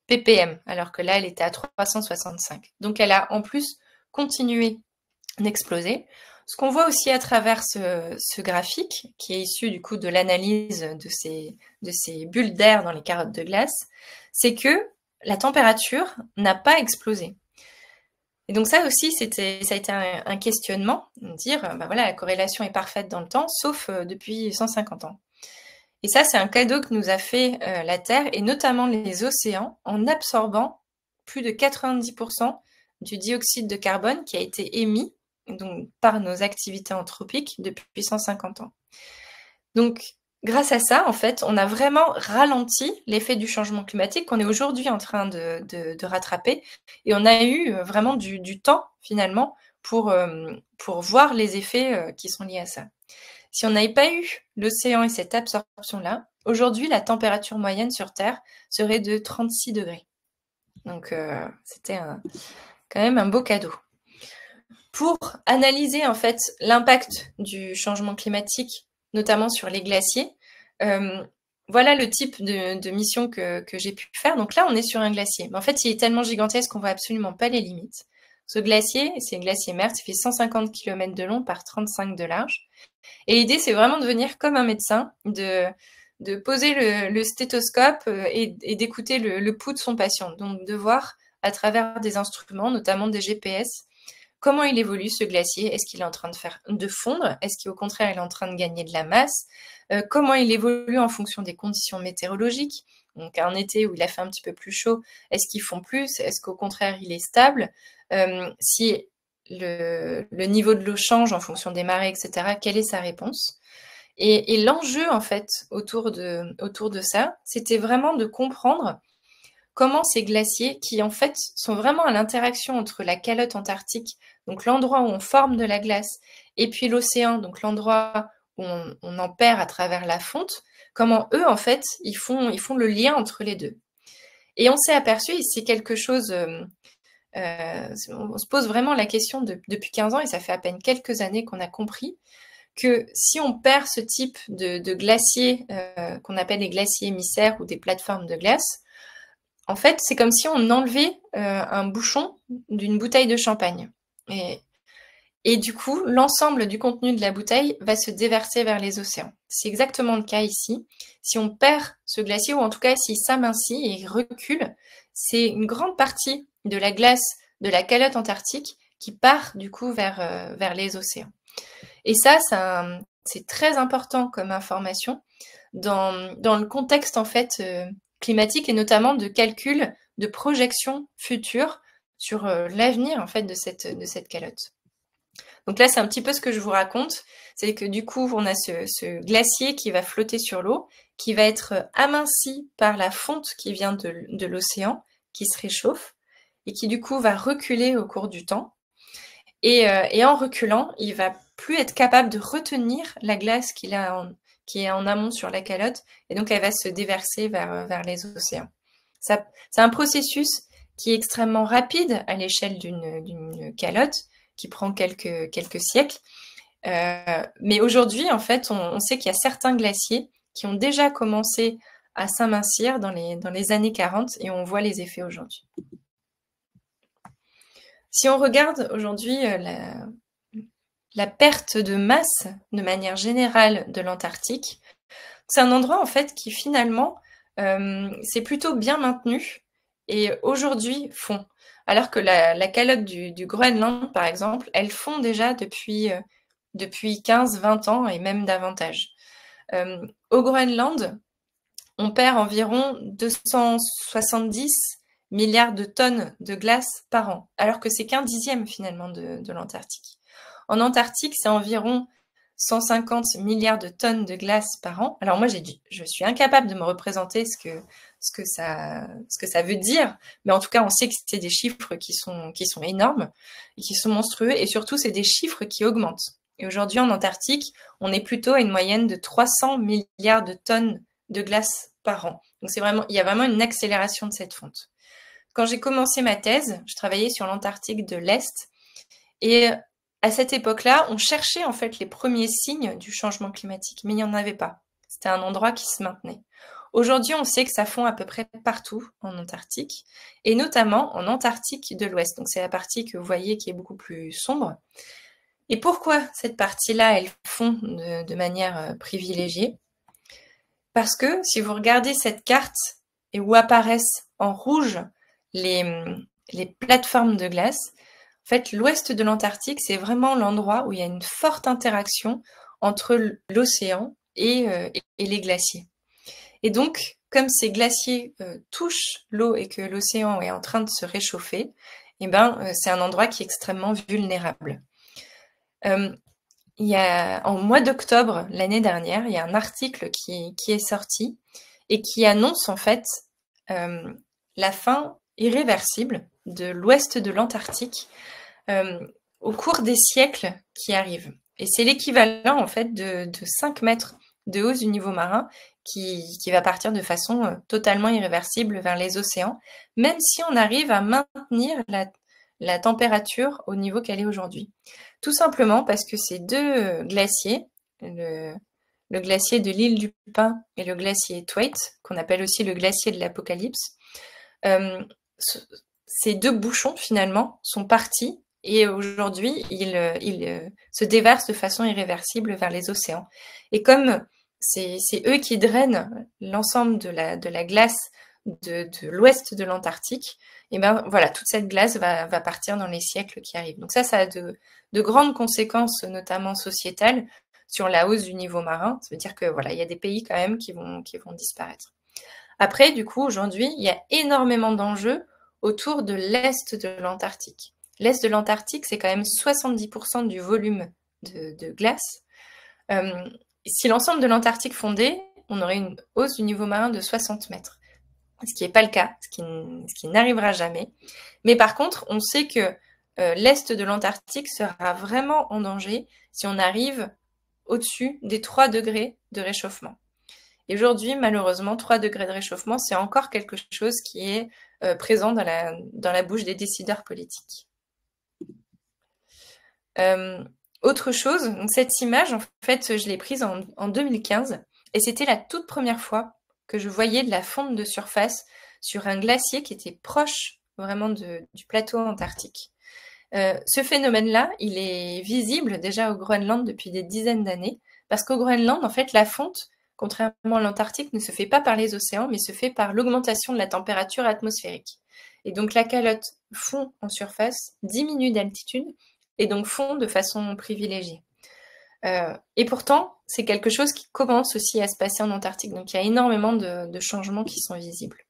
ppm, alors que là, elle était à 365. Donc, elle a en plus continué d'exploser. Ce qu'on voit aussi à travers ce graphique, qui est issu du coup de l'analyse de ces bulles d'air dans les carottes de glace, c'est que la température n'a pas explosé. Et donc ça aussi, ça a été un questionnement, dire, ben voilà, la corrélation est parfaite dans le temps, sauf depuis 150 ans. Et ça, c'est un cadeau que nous a fait la Terre, et notamment les océans, en absorbant plus de 90% du dioxyde de carbone qui a été émis donc, par nos activités anthropiques depuis 150 ans. Donc, grâce à ça, en fait, on a vraiment ralenti l'effet du changement climatique qu'on est aujourd'hui en train de rattraper. Et on a eu vraiment du temps, finalement, pour voir les effets qui sont liés à ça. Si on n'avait pas eu l'océan et cette absorption-là, aujourd'hui, la température moyenne sur Terre serait de 36 degrés. Donc, c'était quand même un beau cadeau. Pour analyser, en fait, l'impact du changement climatique, notamment sur les glaciers, voilà le type de mission que j'ai pu faire. Donc là, on est sur un glacier. Mais en fait, il est tellement gigantesque qu'on voit absolument pas les limites. Ce glacier, c'est un glacier Mertz, il fait 150 km de long par 35 de large. Et l'idée, c'est vraiment de venir comme un médecin, de poser le stéthoscope et d'écouter le pouls de son patient. Donc, de voir à travers des instruments, notamment des GPS, comment il évolue ce glacier. Est-ce qu'il est en train de fondre? Est-ce qu'au contraire, il est en train de gagner de la masse? Comment il évolue en fonction des conditions météorologiques? Donc, un été où il a fait un petit peu plus chaud, est-ce qu'il fond plus? Est-ce qu'au contraire, il est stable? Si le niveau de l'eau change en fonction des marées, etc., quelle est sa réponse? Et l'enjeu, en fait, autour de ça, c'était vraiment de comprendre comment ces glaciers, qui en fait sont vraiment à l'interaction entre la calotte antarctique, donc l'endroit où on forme de la glace, et puis l'océan, donc l'endroit où on en perd à travers la fonte, comment eux, en fait, ils font le lien entre les deux. Et on s'est aperçu, et c'est quelque chose... on se pose vraiment la question depuis 15 ans, et ça fait à peine quelques années qu'on a compris que si on perd ce type de glaciers qu'on appelle des glaciers émissaires ou des plateformes de glace, en fait, c'est comme si on enlevait un bouchon d'une bouteille de champagne. Et du coup, l'ensemble du contenu de la bouteille va se déverser vers les océans. C'est exactement le cas ici. Si on perd ce glacier, ou en tout cas s'il s'amincit et recule, c'est une grande partie de la glace de la calotte antarctique qui part du coup vers les océans. Et ça c'est très important comme information dans le contexte en fait climatique et notamment de calcul de projection future sur l'avenir en fait de cette calotte. Donc là, c'est un petit peu ce que je vous raconte, c'est que du coup, on a ce glacier qui va flotter sur l'eau, qui va être aminci par la fonte qui vient de l'océan, qui se réchauffe, et qui du coup va reculer au cours du temps. Et en reculant, il va plus être capable de retenir la glace qui est en amont sur la calotte, et donc elle va se déverser vers les océans. C'est un processus qui est extrêmement rapide à l'échelle d'une calotte, qui prend quelques siècles. Mais aujourd'hui, en fait, on sait qu'il y a certains glaciers qui ont déjà commencé à s'amincir dans les années 40, et on voit les effets aujourd'hui. Si on regarde aujourd'hui la perte de masse de manière générale de l'Antarctique, c'est un endroit en fait qui finalement s'est plutôt bien maintenu et aujourd'hui fond. Alors que la calotte du Groenland, par exemple, elle fond déjà depuis 15-20 ans et même davantage. Au Groenland, on perd environ 270 milliards de tonnes de glace par an, alors que c'est qu'un dixième finalement de l'Antarctique. En Antarctique, c'est environ 150 milliards de tonnes de glace par an. Alors moi, je suis incapable de me représenter ce que ça veut dire, mais en tout cas, on sait que c'est des chiffres qui sont énormes et qui sont monstrueux, et surtout, c'est des chiffres qui augmentent. Et aujourd'hui, en Antarctique, on est plutôt à une moyenne de 300 milliards de tonnes de glace par an. Donc il y a vraiment une accélération de cette fonte. quand j'ai commencé ma thèse, je travaillais sur l'Antarctique de l'Est. Et à cette époque-là, on cherchait en fait les premiers signes du changement climatique, mais il n'y en avait pas. C'était un endroit qui se maintenait. Aujourd'hui, on sait que ça fond à peu près partout en Antarctique, et notamment en Antarctique de l'Ouest. Donc c'est la partie que vous voyez qui est beaucoup plus sombre. Et pourquoi cette partie-là, elle fond de manière privilégiée? Parce que si vous regardez cette carte et où apparaissent en rouge les plateformes de glace, en fait, l'ouest de l'Antarctique, c'est vraiment l'endroit où il y a une forte interaction entre l'océan et les glaciers. Et donc, comme ces glaciers touchent l'eau et que l'océan est en train de se réchauffer, eh ben, c'est un endroit qui est extrêmement vulnérable. En mois d'octobre l'année dernière, il y a un article qui est sorti et qui annonce en fait la fin irréversible de l'ouest de l'Antarctique au cours des siècles qui arrivent. Et c'est l'équivalent en fait de 5 mètres de hausse du niveau marin qui va partir de façon totalement irréversible vers les océans, même si on arrive à maintenir la température au niveau qu'elle est aujourd'hui. Tout simplement parce que ces deux glaciers, le glacier de l'île du Pin et le glacier Thwaites, qu'on appelle aussi le glacier de l'Apocalypse, ces deux bouchons finalement sont partis et aujourd'hui ils se déversent de façon irréversible vers les océans. Et comme c'est eux qui drainent l'ensemble de la glace de l'ouest de l'Antarctique, et ben voilà, toute cette glace va partir dans les siècles qui arrivent. Donc ça a de grandes conséquences, notamment sociétales, sur la hausse du niveau marin. Ça veut dire que voilà, il y a des pays quand même qui vont disparaître. Après, du coup, aujourd'hui, il y a énormément d'enjeux autour de l'est de l'Antarctique. L'est de l'Antarctique, c'est quand même 70% du volume de glace. Si l'ensemble de l'Antarctique fondait, on aurait une hausse du niveau marin de 60 mètres. Ce qui n'est pas le cas, ce qui n'arrivera jamais. Mais par contre, on sait que l'est de l'Antarctique sera vraiment en danger si on arrive au-dessus des 3 degrés de réchauffement. Et aujourd'hui, malheureusement, 3 degrés de réchauffement, c'est encore quelque chose qui est présent dans la bouche des décideurs politiques. Autre chose, donc cette image, en fait, je l'ai prise en 2015, et c'était la toute première fois que je voyais de la fonte de surface sur un glacier qui était proche vraiment du plateau antarctique. Ce phénomène-là, il est visible déjà au Groenland depuis des dizaines d'années, parce qu'au Groenland, en fait, la fonte, contrairement à l'Antarctique, ne se fait pas par les océans, mais se fait par l'augmentation de la température atmosphérique. Et donc la calotte fond en surface, diminue d'altitude, et donc fond de façon privilégiée. Et pourtant, c'est quelque chose qui commence aussi à se passer en Antarctique. Donc il y a énormément de changements qui sont visibles.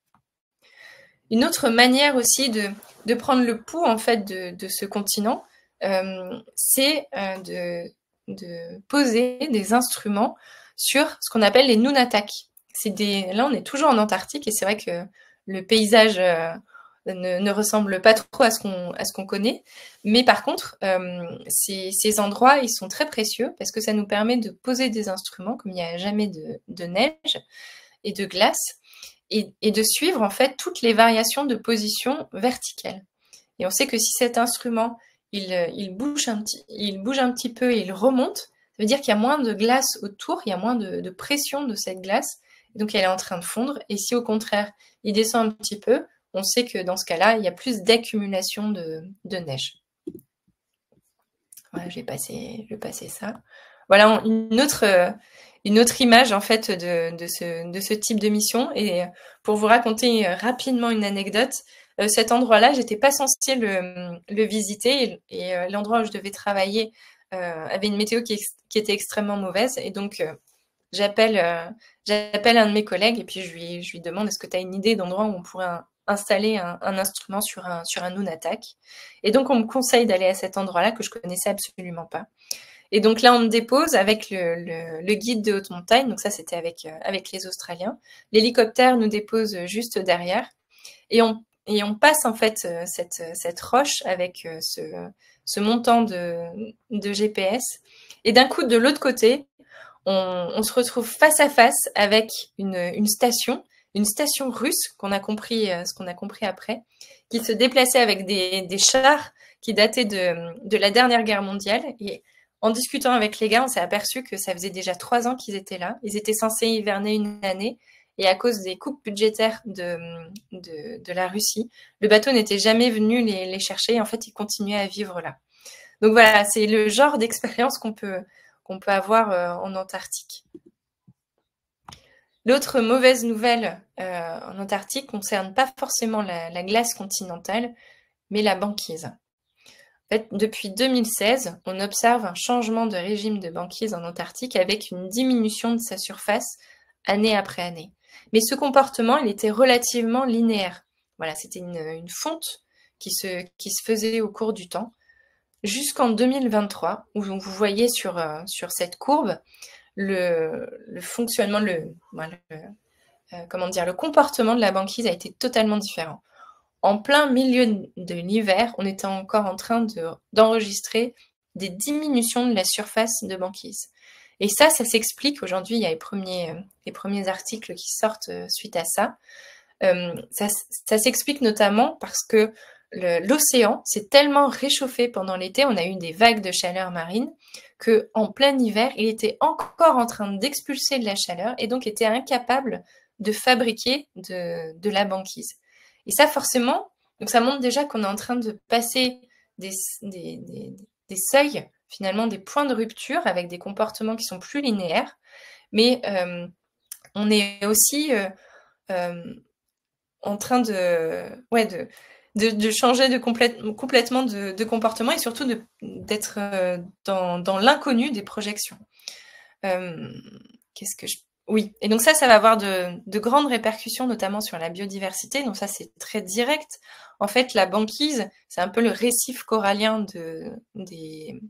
Une autre manière aussi de prendre le pouls en fait de ce continent, c'est de poser des instruments sur ce qu'on appelle les Nunatak. Là, on est toujours en Antarctique et c'est vrai que le paysage ne ressemble pas trop à ce qu'on connaît. Mais par contre, ces endroits, ils sont très précieux parce que ça nous permet de poser des instruments comme il n'y a jamais de neige et de glace et de suivre en fait toutes les variations de position verticale. Et on sait que si cet instrument, il bouge un petit peu et il remonte, ça veut dire qu'il y a moins de glace autour, il y a moins de pression de cette glace, donc elle est en train de fondre. Et si au contraire, il descend un petit peu, on sait que dans ce cas-là, il y a plus d'accumulation de neige. Voilà, je vais passer ça. Voilà une autre image en fait de ce type de mission. Et pour vous raconter rapidement une anecdote, cet endroit-là, j'étais pas censée le visiter et l'endroit où je devais travailler avait une météo qui était extrêmement mauvaise. Et donc j'appelle un de mes collègues et puis je lui demande est-ce que tu as une idée d'endroit où on pourrait installer un instrument sur un Nunatak. Et donc, on me conseille d'aller à cet endroit-là que je connaissais absolument pas. Et donc là, on me dépose avec le guide de haute montagne. Donc ça, c'était avec les Australiens. L'hélicoptère nous dépose juste derrière. Et on passe en fait cette roche avec ce montant de GPS. Et d'un coup, de l'autre côté, on se retrouve face à face avec une station une station russe, ce qu'on a compris après, qui se déplaçait avec des chars qui dataient de la dernière guerre mondiale. Et en discutant avec les gars, on s'est aperçu que ça faisait déjà 3 ans qu'ils étaient là. Ils étaient censés hiverner une année. Et à cause des coupes budgétaires de la Russie, le bateau n'était jamais venu les chercher. Et en fait, ils continuaient à vivre là. Donc voilà, c'est le genre d'expérience qu'on peut avoir en Antarctique. L'autre mauvaise nouvelle en Antarctique concerne pas forcément la glace continentale, mais la banquise. En fait, depuis 2016, on observe un changement de régime de banquise en Antarctique avec une diminution de sa surface année après année. Mais ce comportement, il était relativement linéaire. Voilà, c'était une fonte qui se faisait au cours du temps, jusqu'en 2023, où vous voyez sur cette courbe le fonctionnement, le comportement de la banquise a été totalement différent. En plein milieu de l'hiver, on était encore en train d'enregistrer des diminutions de la surface de banquise. Et ça s'explique aujourd'hui. Il y a les premiers articles qui sortent suite à ça. Ça s'explique notamment parce que l'océan s'est tellement réchauffé pendant l'été, on a eu des vagues de chaleur marine, qu'en plein hiver, il était encore en train d'expulser de la chaleur et donc était incapable de fabriquer de la banquise. Et ça, forcément, donc ça montre déjà qu'on est en train de passer des seuils, finalement des points de rupture avec des comportements qui sont plus linéaires, mais on est aussi en train de changer complètement de comportement et surtout d'être dans l'inconnu des projections. Oui, et donc ça va avoir de grandes répercussions, notamment sur la biodiversité. Donc ça, c'est très direct. En fait, la banquise, c'est un peu le récif corallien des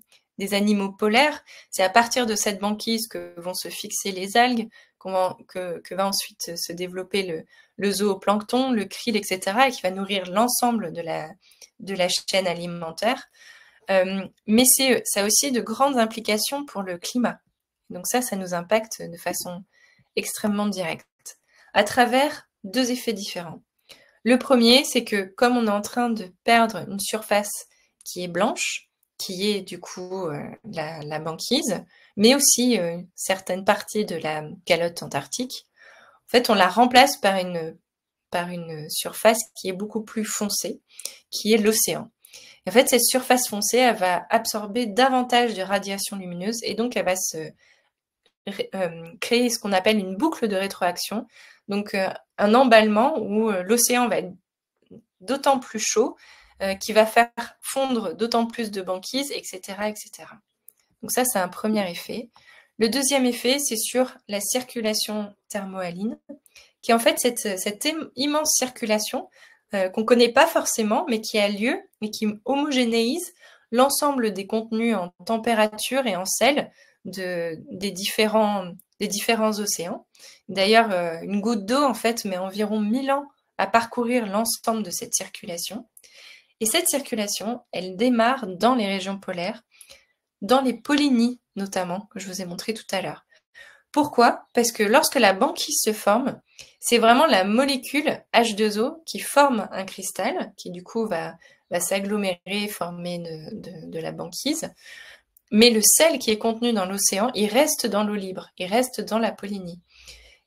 animaux polaires. C'est à partir de cette banquise que vont se fixer les algues, que va ensuite se développer le zooplancton, le krill, etc., et qui va nourrir l'ensemble de la chaîne alimentaire. Mais ça a aussi de grandes implications pour le climat. Donc ça nous impacte de façon extrêmement directe, à travers 2 effets différents. Le premier, c'est que comme on est en train de perdre une surface qui est blanche, qui est du coup la banquise, mais aussi certaines parties de la calotte antarctique, en fait, on la remplace par une surface qui est beaucoup plus foncée, qui est l'océan. En fait, cette surface foncée, elle va absorber davantage de radiation lumineuse et donc elle va créer ce qu'on appelle une boucle de rétroaction, donc un emballement où l'océan va être d'autant plus chaud, qui va faire fondre d'autant plus de banquise, etc., etc. Donc ça, c'est un premier effet. Le deuxième effet, c'est sur la circulation thermohaline, qui est en fait cette immense circulation qu'on ne connaît pas forcément, mais qui a lieu et qui homogénéise l'ensemble des contenus en température et en sel des différents océans. D'ailleurs, une goutte d'eau, en fait, met environ 1000 ans à parcourir l'ensemble de cette circulation. Et cette circulation, elle démarre dans les régions polaires, dans les polynies notamment, que je vous ai montré tout à l'heure. Pourquoi? Parce que lorsque la banquise se forme, c'est vraiment la molécule H2O qui forme un cristal, qui du coup va s'agglomérer, former de la banquise. Mais le sel qui est contenu dans l'océan, il reste dans l'eau libre, il reste dans la polynie.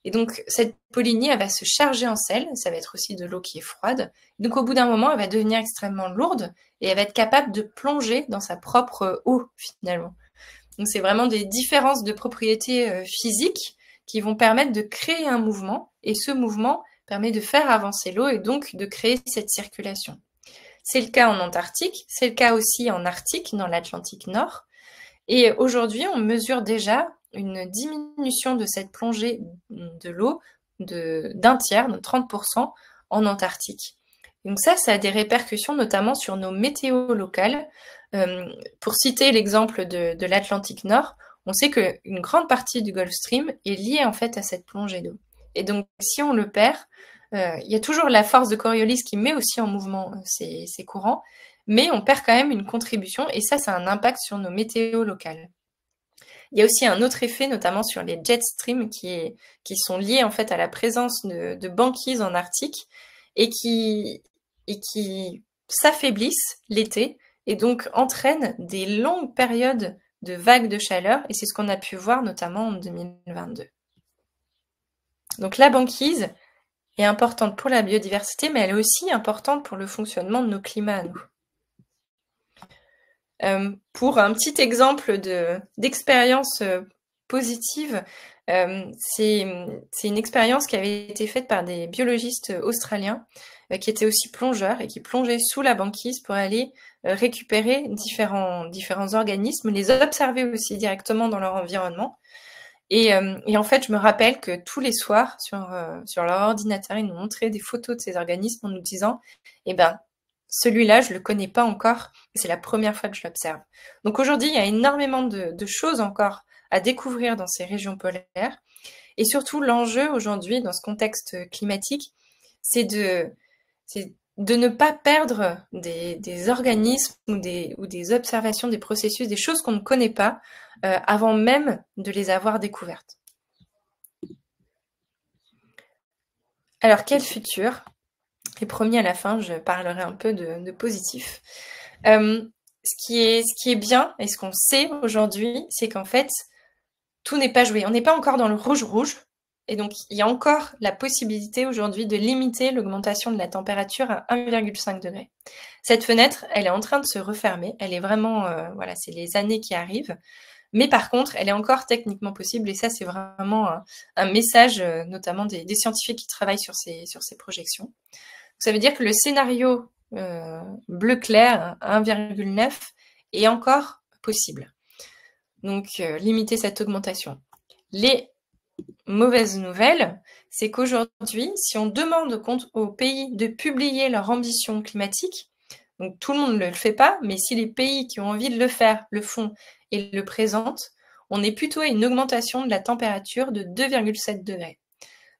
Et donc, cette polynie, elle va se charger en sel, ça va être aussi de l'eau qui est froide. Donc, au bout d'un moment, elle va devenir extrêmement lourde et elle va être capable de plonger dans sa propre eau, finalement. Donc, c'est vraiment des différences de propriétés physiques qui vont permettre de créer un mouvement, et ce mouvement permet de faire avancer l'eau et donc de créer cette circulation. C'est le cas en Antarctique, c'est le cas aussi en Arctique, dans l'Atlantique Nord. Et aujourd'hui, on mesure déjà une diminution de cette plongée de l'eau d'un tiers, de 30% en Antarctique. Donc ça a des répercussions notamment sur nos météos locales. Pour citer l'exemple de l'Atlantique Nord, on sait qu'une grande partie du Gulf Stream est liée en fait à cette plongée d'eau. Et donc si on le perd, il y a toujours la force de Coriolis qui met aussi en mouvement ces courants, mais on perd quand même une contribution et ça a un impact sur nos météos locales. Il y a aussi un autre effet, notamment sur les jet streams, qui sont liés en fait à la présence de banquises en Arctique et qui s'affaiblissent l'été et donc entraînent des longues périodes de vagues de chaleur, et c'est ce qu'on a pu voir notamment en 2022. Donc la banquise est importante pour la biodiversité, mais elle est aussi importante pour le fonctionnement de nos climats à nous. Pour un petit exemple d'expérience positive, c'est une expérience qui avait été faite par des biologistes australiens qui étaient aussi plongeurs et qui plongeaient sous la banquise pour aller récupérer différents organismes, les observer aussi directement dans leur environnement. Et en fait, je me rappelle que tous les soirs, sur leur ordinateur, ils nous montraient des photos de ces organismes en nous disant « Eh ben, celui-là, je le connais pas encore, et c'est la première fois que je l'observe. » Donc aujourd'hui, il y a énormément de choses encore à découvrir dans ces régions polaires. Et surtout, l'enjeu aujourd'hui, dans ce contexte climatique, c'est de ne pas perdre des organismes ou des observations, des processus, des choses qu'on ne connaît pas avant même de les avoir découvertes. Alors, quel futur? Et promis, à la fin, je parlerai un peu de positif. Ce qui est bien et ce qu'on sait aujourd'hui, c'est qu'en fait, tout n'est pas joué. On n'est pas encore dans le rouge-rouge. Et donc, il y a encore la possibilité aujourd'hui de limiter l'augmentation de la température à 1,5 degré. Cette fenêtre, elle est en train de se refermer. Elle est vraiment, voilà, c'est les années qui arrivent. Mais par contre, elle est encore techniquement possible. Et ça, c'est vraiment un message, notamment des scientifiques qui travaillent sur ces projections. Ça veut dire que le scénario bleu clair, 1,9, est encore possible. Donc, limiter cette augmentation. Les mauvaises nouvelles, c'est qu'aujourd'hui, si on demande aux pays de publier leur ambition climatique, donc tout le monde ne le fait pas, mais si les pays qui ont envie de le faire le font et le présentent, on est plutôt à une augmentation de la température de 2,7 degrés.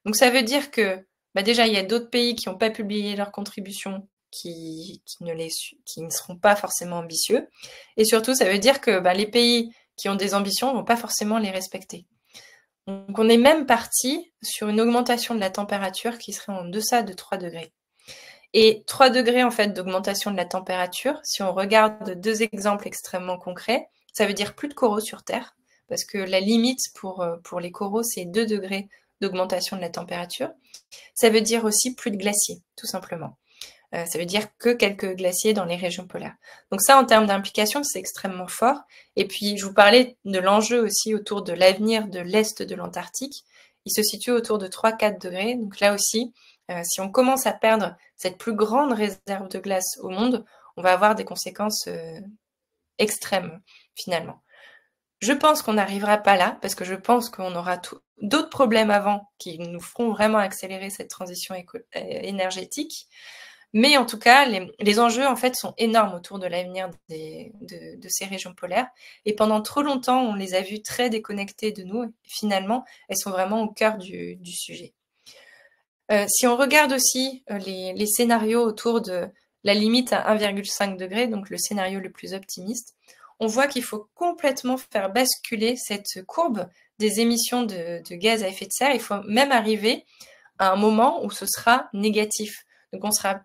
Donc ça veut dire que déjà, il y a d'autres pays qui n'ont pas publié leurs contributions, qui ne seront pas forcément ambitieux. Et surtout, ça veut dire que les pays qui ont des ambitions ne vont pas forcément les respecter. Donc on est même parti sur une augmentation de la température qui serait en deçà de 3 degrés. Et 3 degrés en fait d'augmentation de la température, si on regarde deux exemples extrêmement concrets, ça veut dire plus de coraux sur Terre, parce que la limite pour les coraux, c'est 2 degrés d'augmentation de la température. Ça veut dire aussi plus de glaciers, tout simplement. Ça veut dire que quelques glaciers dans les régions polaires. Donc ça, en termes d'implication, c'est extrêmement fort. Et puis, je vous parlais de l'enjeu aussi autour de l'avenir de l'Est de l'Antarctique. Il se situe autour de 3-4 degrés. Donc là aussi, si on commence à perdre cette plus grande réserve de glace au monde, on va avoir des conséquences extrêmes, finalement. Je pense qu'on n'arrivera pas là, parce que je pense qu'on aura d'autres problèmes avant qui nous feront vraiment accélérer cette transition énergétique. Mais en tout cas, les enjeux en fait sont énormes autour de l'avenir de ces régions polaires. Et pendant trop longtemps, on les a vues très déconnectées de nous. Et finalement, elles sont vraiment au cœur du sujet. Si on regarde aussi les scénarios autour de la limite à 1,5 degré, donc le scénario le plus optimiste, on voit qu'il faut complètement faire basculer cette courbe des émissions de gaz à effet de serre. Il faut même arriver à un moment où ce sera négatif. Donc on sera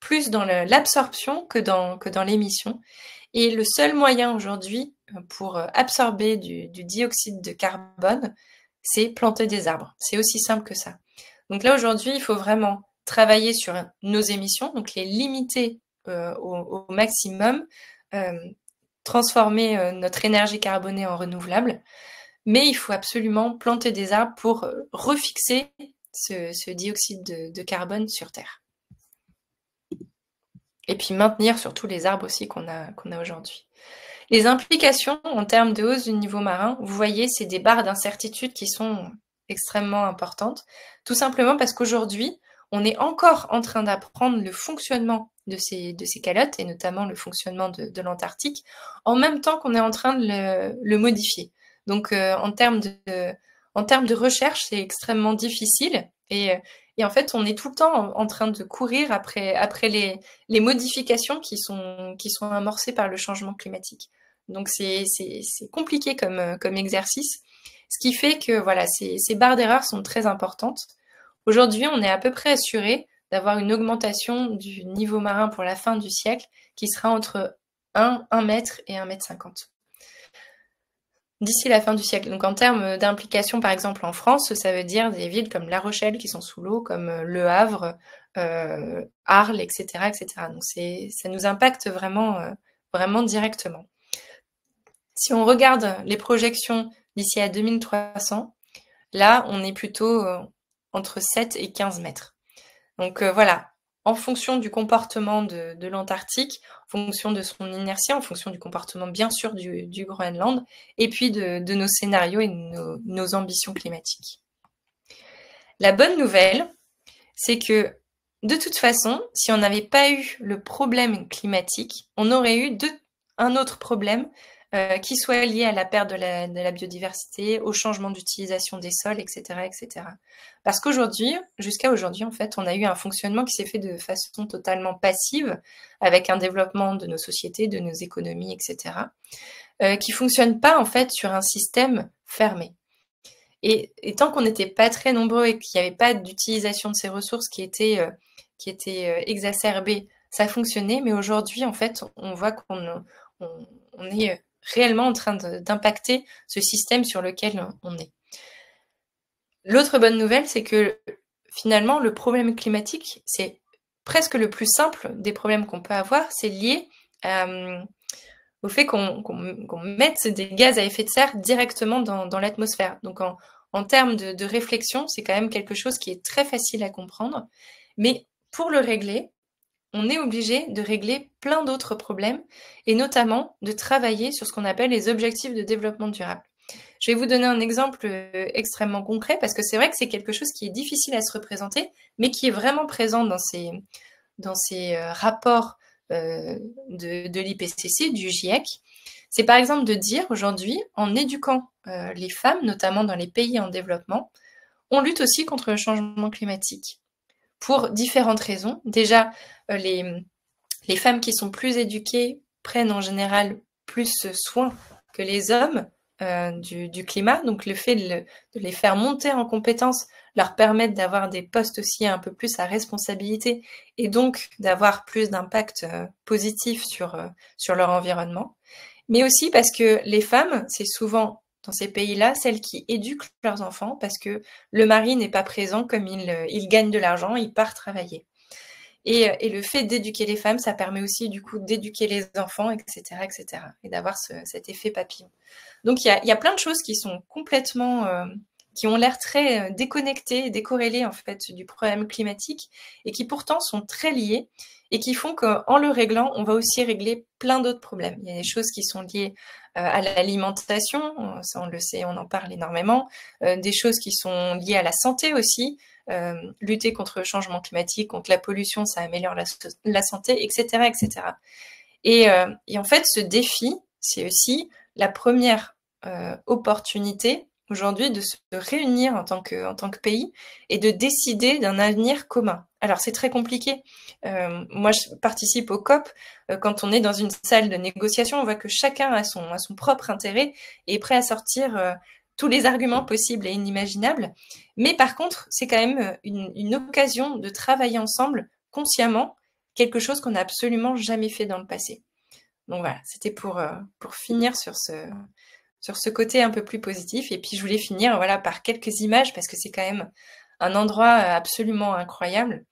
plus dans l'absorption que dans l'émission. Et le seul moyen aujourd'hui pour absorber du dioxyde de carbone, c'est planter des arbres. C'est aussi simple que ça. Donc là aujourd'hui, il faut vraiment travailler sur nos émissions, donc les limiter au maximum, transformer notre énergie carbonée en renouvelable. Mais il faut absolument planter des arbres pour refixer ce dioxyde de carbone sur Terre. Et puis maintenir surtout les arbres aussi qu'on a aujourd'hui. Les implications en termes de hausse du niveau marin, vous voyez, c'est des barres d'incertitude qui sont extrêmement importantes, tout simplement parce qu'aujourd'hui, on est encore en train d'apprendre le fonctionnement de ces calottes, et notamment le fonctionnement de l'Antarctique, en même temps qu'on est en train de le modifier. Donc en termes de recherche, c'est extrêmement difficile, et en fait, on est tout le temps en train de courir après les modifications qui sont amorcées par le changement climatique. Donc c'est compliqué comme exercice, ce qui fait que voilà, ces barres d'erreur sont très importantes. Aujourd'hui, on est à peu près assuré d'avoir une augmentation du niveau marin pour la fin du siècle qui sera entre 1 mètre et 1,50 m d'ici la fin du siècle. Donc en termes d'implication, par exemple en France, ça veut dire des villes comme La Rochelle qui sont sous l'eau, comme Le Havre, Arles, etc., etc. Donc ça nous impacte vraiment, vraiment directement. Si on regarde les projections d'ici à 2300, là, on est plutôt entre 7 et 15 mètres. Donc voilà, en fonction du comportement de l'Antarctique, en fonction de son inertie, en fonction du comportement bien sûr du Groenland, et puis de nos scénarios et de nos ambitions climatiques. La bonne nouvelle, c'est que de toute façon, si on n'avait pas eu le problème climatique, on aurait eu un autre problème qui soit lié à la perte de la biodiversité, au changement d'utilisation des sols, etc., etc. Parce qu'aujourd'hui, jusqu'à aujourd'hui, en fait, on a eu un fonctionnement qui s'est fait de façon totalement passive, avec un développement de nos sociétés, de nos économies, etc., qui fonctionne pas, en fait, sur un système fermé. Et tant qu'on n'était pas très nombreux et qu'il n'y avait pas d'utilisation de ces ressources qui était exacerbée, ça fonctionnait. Mais aujourd'hui, en fait, on voit qu'on est réellement en train d'impacter ce système sur lequel on est. L'autre bonne nouvelle, c'est que finalement, le problème climatique, c'est presque le plus simple des problèmes qu'on peut avoir. C'est lié au fait qu'on mette des gaz à effet de serre directement dans l'atmosphère. Donc en termes de réflexion, c'est quand même quelque chose qui est très facile à comprendre. Mais pour le régler, on est obligé de régler plein d'autres problèmes et notamment de travailler sur ce qu'on appelle les objectifs de développement durable. Je vais vous donner un exemple extrêmement concret parce que c'est vrai que c'est quelque chose qui est difficile à se représenter, mais qui est vraiment présent dans ces rapports de l'IPCC, du GIEC. C'est par exemple de dire aujourd'hui, en éduquant les femmes, notamment dans les pays en développement, on lutte aussi contre le changement climatique pour différentes raisons. Déjà, les femmes qui sont plus éduquées prennent en général plus soin que les hommes du climat. Donc le fait de les faire monter en compétences leur permet d'avoir des postes aussi un peu plus à responsabilité et donc d'avoir plus d'impact positif sur leur environnement. Mais aussi parce que les femmes, c'est souvent dans ces pays-là, celles qui éduquent leurs enfants parce que le mari n'est pas présent comme il gagne de l'argent, il part travailler. Et le fait d'éduquer les femmes, ça permet aussi du coup d'éduquer les enfants, etc., etc., et d'avoir cet effet papillon. Donc il y a plein de choses qui sont complètement, qui ont l'air très déconnectées, décorrélées en fait du problème climatique, et qui pourtant sont très liées, et qui font qu'en le réglant, on va aussi régler plein d'autres problèmes. Il y a des choses qui sont liées à l'alimentation, ça on le sait, on en parle énormément, des choses qui sont liées à la santé aussi. Lutter contre le changement climatique, contre la pollution, ça améliore la santé, etc., etc. Et en fait, ce défi, c'est aussi la première opportunité aujourd'hui de se réunir en tant que pays et de décider d'un avenir commun. Alors c'est très compliqué. Moi, je participe au COP. Quand on est dans une salle de négociation, on voit que chacun a son propre intérêt et est prêt à sortir tous les arguments possibles et inimaginables. Mais par contre, c'est quand même une occasion de travailler ensemble consciemment, quelque chose qu'on n'a absolument jamais fait dans le passé. Donc voilà, c'était pour finir sur ce côté un peu plus positif. Et puis je voulais finir voilà, par quelques images parce que c'est quand même un endroit absolument incroyable.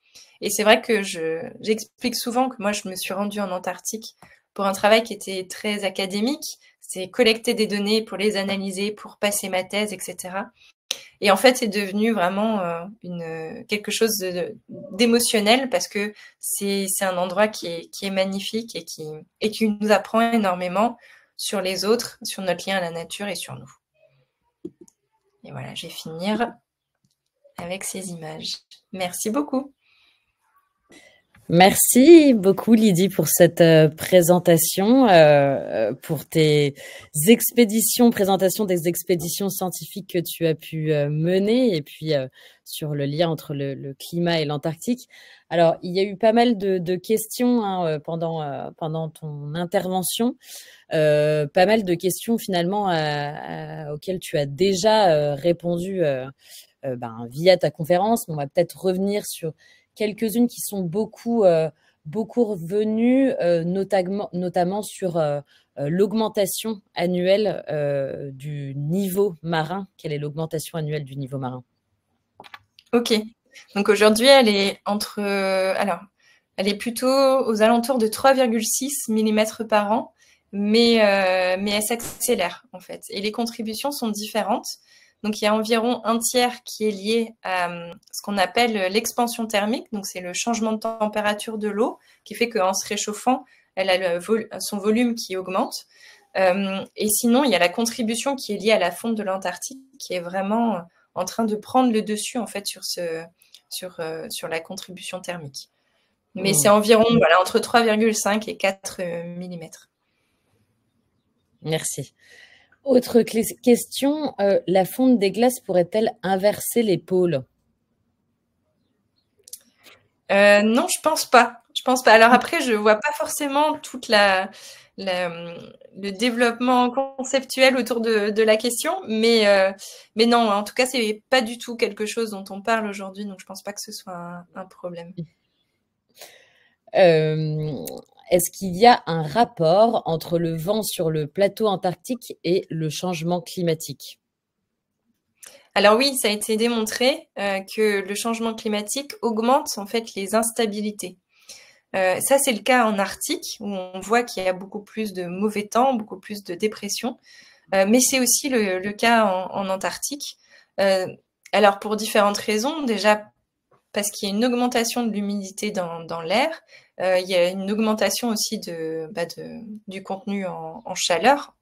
Et c'est vrai que j'explique souvent que moi je me suis rendue en Antarctique pour un travail qui était très académique. C'est collecter des données pour les analyser, pour passer ma thèse, etc. Et en fait, c'est devenu vraiment quelque chose d'émotionnel parce que c'est un endroit qui est magnifique et qui nous apprend énormément sur les autres, sur notre lien à la nature et sur nous. Et voilà, je vais finir avec ces images. Merci beaucoup. Merci beaucoup Lydie pour cette présentation, pour tes présentation des expéditions scientifiques que tu as pu mener et puis sur le lien entre le climat et l'Antarctique. Alors, il y a eu pas mal de questions hein, pendant ton intervention, pas mal de questions finalement auxquelles tu as déjà répondu via ta conférence. On va peut-être revenir sur quelques-unes qui sont beaucoup revenues, notamment sur l'augmentation annuelle du niveau marin. Quelle est l'augmentation annuelle du niveau marin? Ok. Donc aujourd'hui, elle est elle est plutôt aux alentours de 3,6 mm par an, mais elle s'accélère en fait. Et les contributions sont différentes. Donc il y a environ un tiers qui est lié à ce qu'on appelle l'expansion thermique. Donc c'est le changement de température de l'eau qui fait qu'en se réchauffant, elle a son volume qui augmente. Et sinon, il y a la contribution qui est liée à la fonte de l'Antarctique, qui est vraiment en train de prendre le dessus en fait sur la contribution thermique. Mais c'est environ entre 3,5 et 4 mm. Merci. Autre question, la fonte des glaces pourrait-elle inverser les pôles? Non, je pense pas. Je pense pas. Alors après, je vois pas forcément toute le développement conceptuel autour de la question, mais non, en tout cas, c'est pas du tout quelque chose dont on parle aujourd'hui, donc je pense pas que ce soit un problème. Est-ce qu'il y a un rapport entre le vent sur le plateau antarctique et le changement climatique? Alors oui, ça a été démontré que le changement climatique augmente en fait les instabilités. Ça, c'est le cas en Arctique, où on voit qu'il y a beaucoup plus de mauvais temps, beaucoup plus de dépression. Mais c'est aussi le cas en Antarctique. Alors, pour différentes raisons. Déjà, parce qu'il y a une augmentation de l'humidité dans l'air. Il y a une augmentation aussi du contenu en chaleur.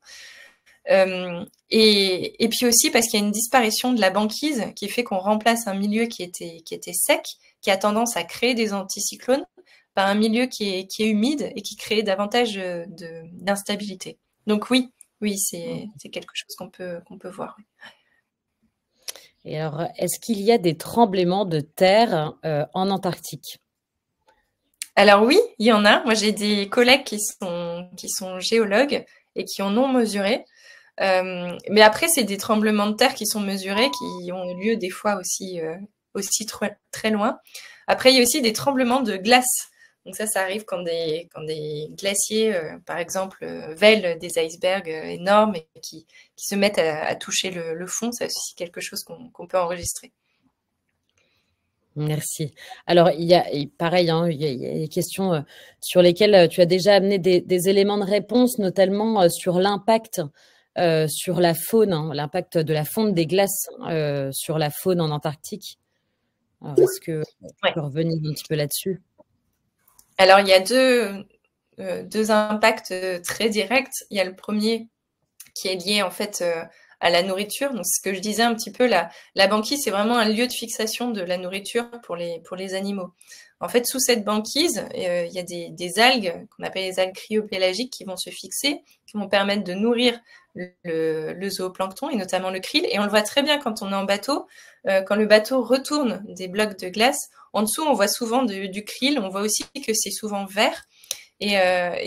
Et puis aussi parce qu'il y a une disparition de la banquise qui fait qu'on remplace un milieu qui était sec, qui a tendance à créer des anticyclones, par un milieu qui est humide et qui crée davantage d'instabilité. Donc oui, c'est quelque chose qu'on peut voir. Et alors, est-ce qu'il y a des tremblements de terre en Antarctique? Alors oui, il y en a. Moi, j'ai des collègues qui sont géologues et qui en ont mesuré. Mais après, c'est des tremblements de terre qui sont mesurés, qui ont lieu des fois aussi très loin. Après, il y a aussi des tremblements de glace. Donc ça arrive quand des glaciers, par exemple, vèlent des icebergs énormes et qui se mettent à toucher le fond. C'est aussi quelque chose qu'on peut enregistrer. Merci. Alors, pareil, hein, il y a des questions sur lesquelles tu as déjà amené des éléments de réponse, notamment sur l'impact sur la faune, hein, l'impact de la fonte des glaces sur la faune en Antarctique. Alors, est-ce que tu peux revenir un petit peu là-dessus? Alors, il y a deux impacts très directs. Il y a le premier qui est lié en fait à la nourriture. Donc, ce que je disais un petit peu, la banquise, c'est vraiment un lieu de fixation de la nourriture pour les animaux. En fait, sous cette banquise, il y a des algues qu'on appelle les algues cryopélagiques qui vont se fixer, qui vont permettre de nourrir le zooplancton et notamment le krill. Et on le voit très bien quand on est en bateau. Quand le bateau retourne des blocs de glace, en dessous, on voit souvent du krill. On voit aussi que c'est souvent vert. Et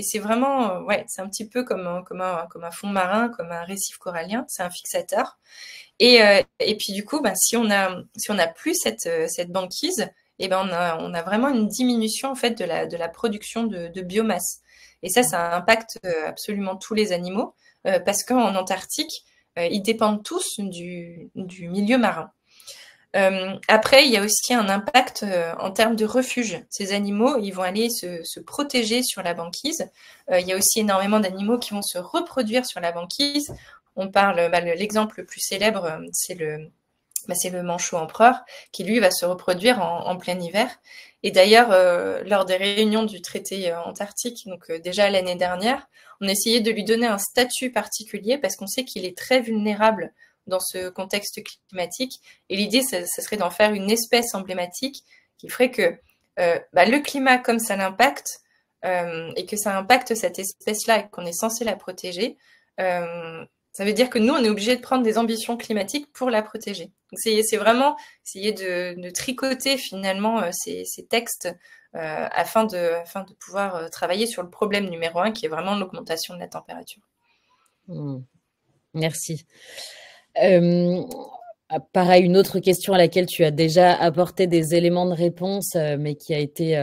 c'est vraiment, c'est un petit peu comme un fond marin, comme un récif corallien. C'est un fixateur. Et puis du coup, si on a plus cette banquise, et ben on a vraiment une diminution en fait de la production de biomasse. Et ça impacte absolument tous les animaux parce qu'en Antarctique, ils dépendent tous du milieu marin. Après, il y a aussi un impact en termes de refuge. Ces animaux, ils vont aller se protéger sur la banquise. Il y a aussi énormément d'animaux qui vont se reproduire sur la banquise. On parle, l'exemple le plus célèbre, c'est le manchot empereur, qui lui va se reproduire en plein hiver. Et d'ailleurs, lors des réunions du traité antarctique, donc déjà l'année dernière, on essayait de lui donner un statut particulier parce qu'on sait qu'il est très vulnérable dans ce contexte climatique. Et l'idée, ça serait d'en faire une espèce emblématique qui ferait que le climat, comme ça l'impacte, et que ça impacte cette espèce-là et qu'on est censé la protéger, ça veut dire que nous, on est obligé de prendre des ambitions climatiques pour la protéger. Donc c'est vraiment essayer de tricoter finalement ces textes afin de pouvoir travailler sur le problème numéro 1, qui est vraiment l'augmentation de la température. Merci. Pareil, une autre question à laquelle tu as déjà apporté des éléments de réponse, mais qui a été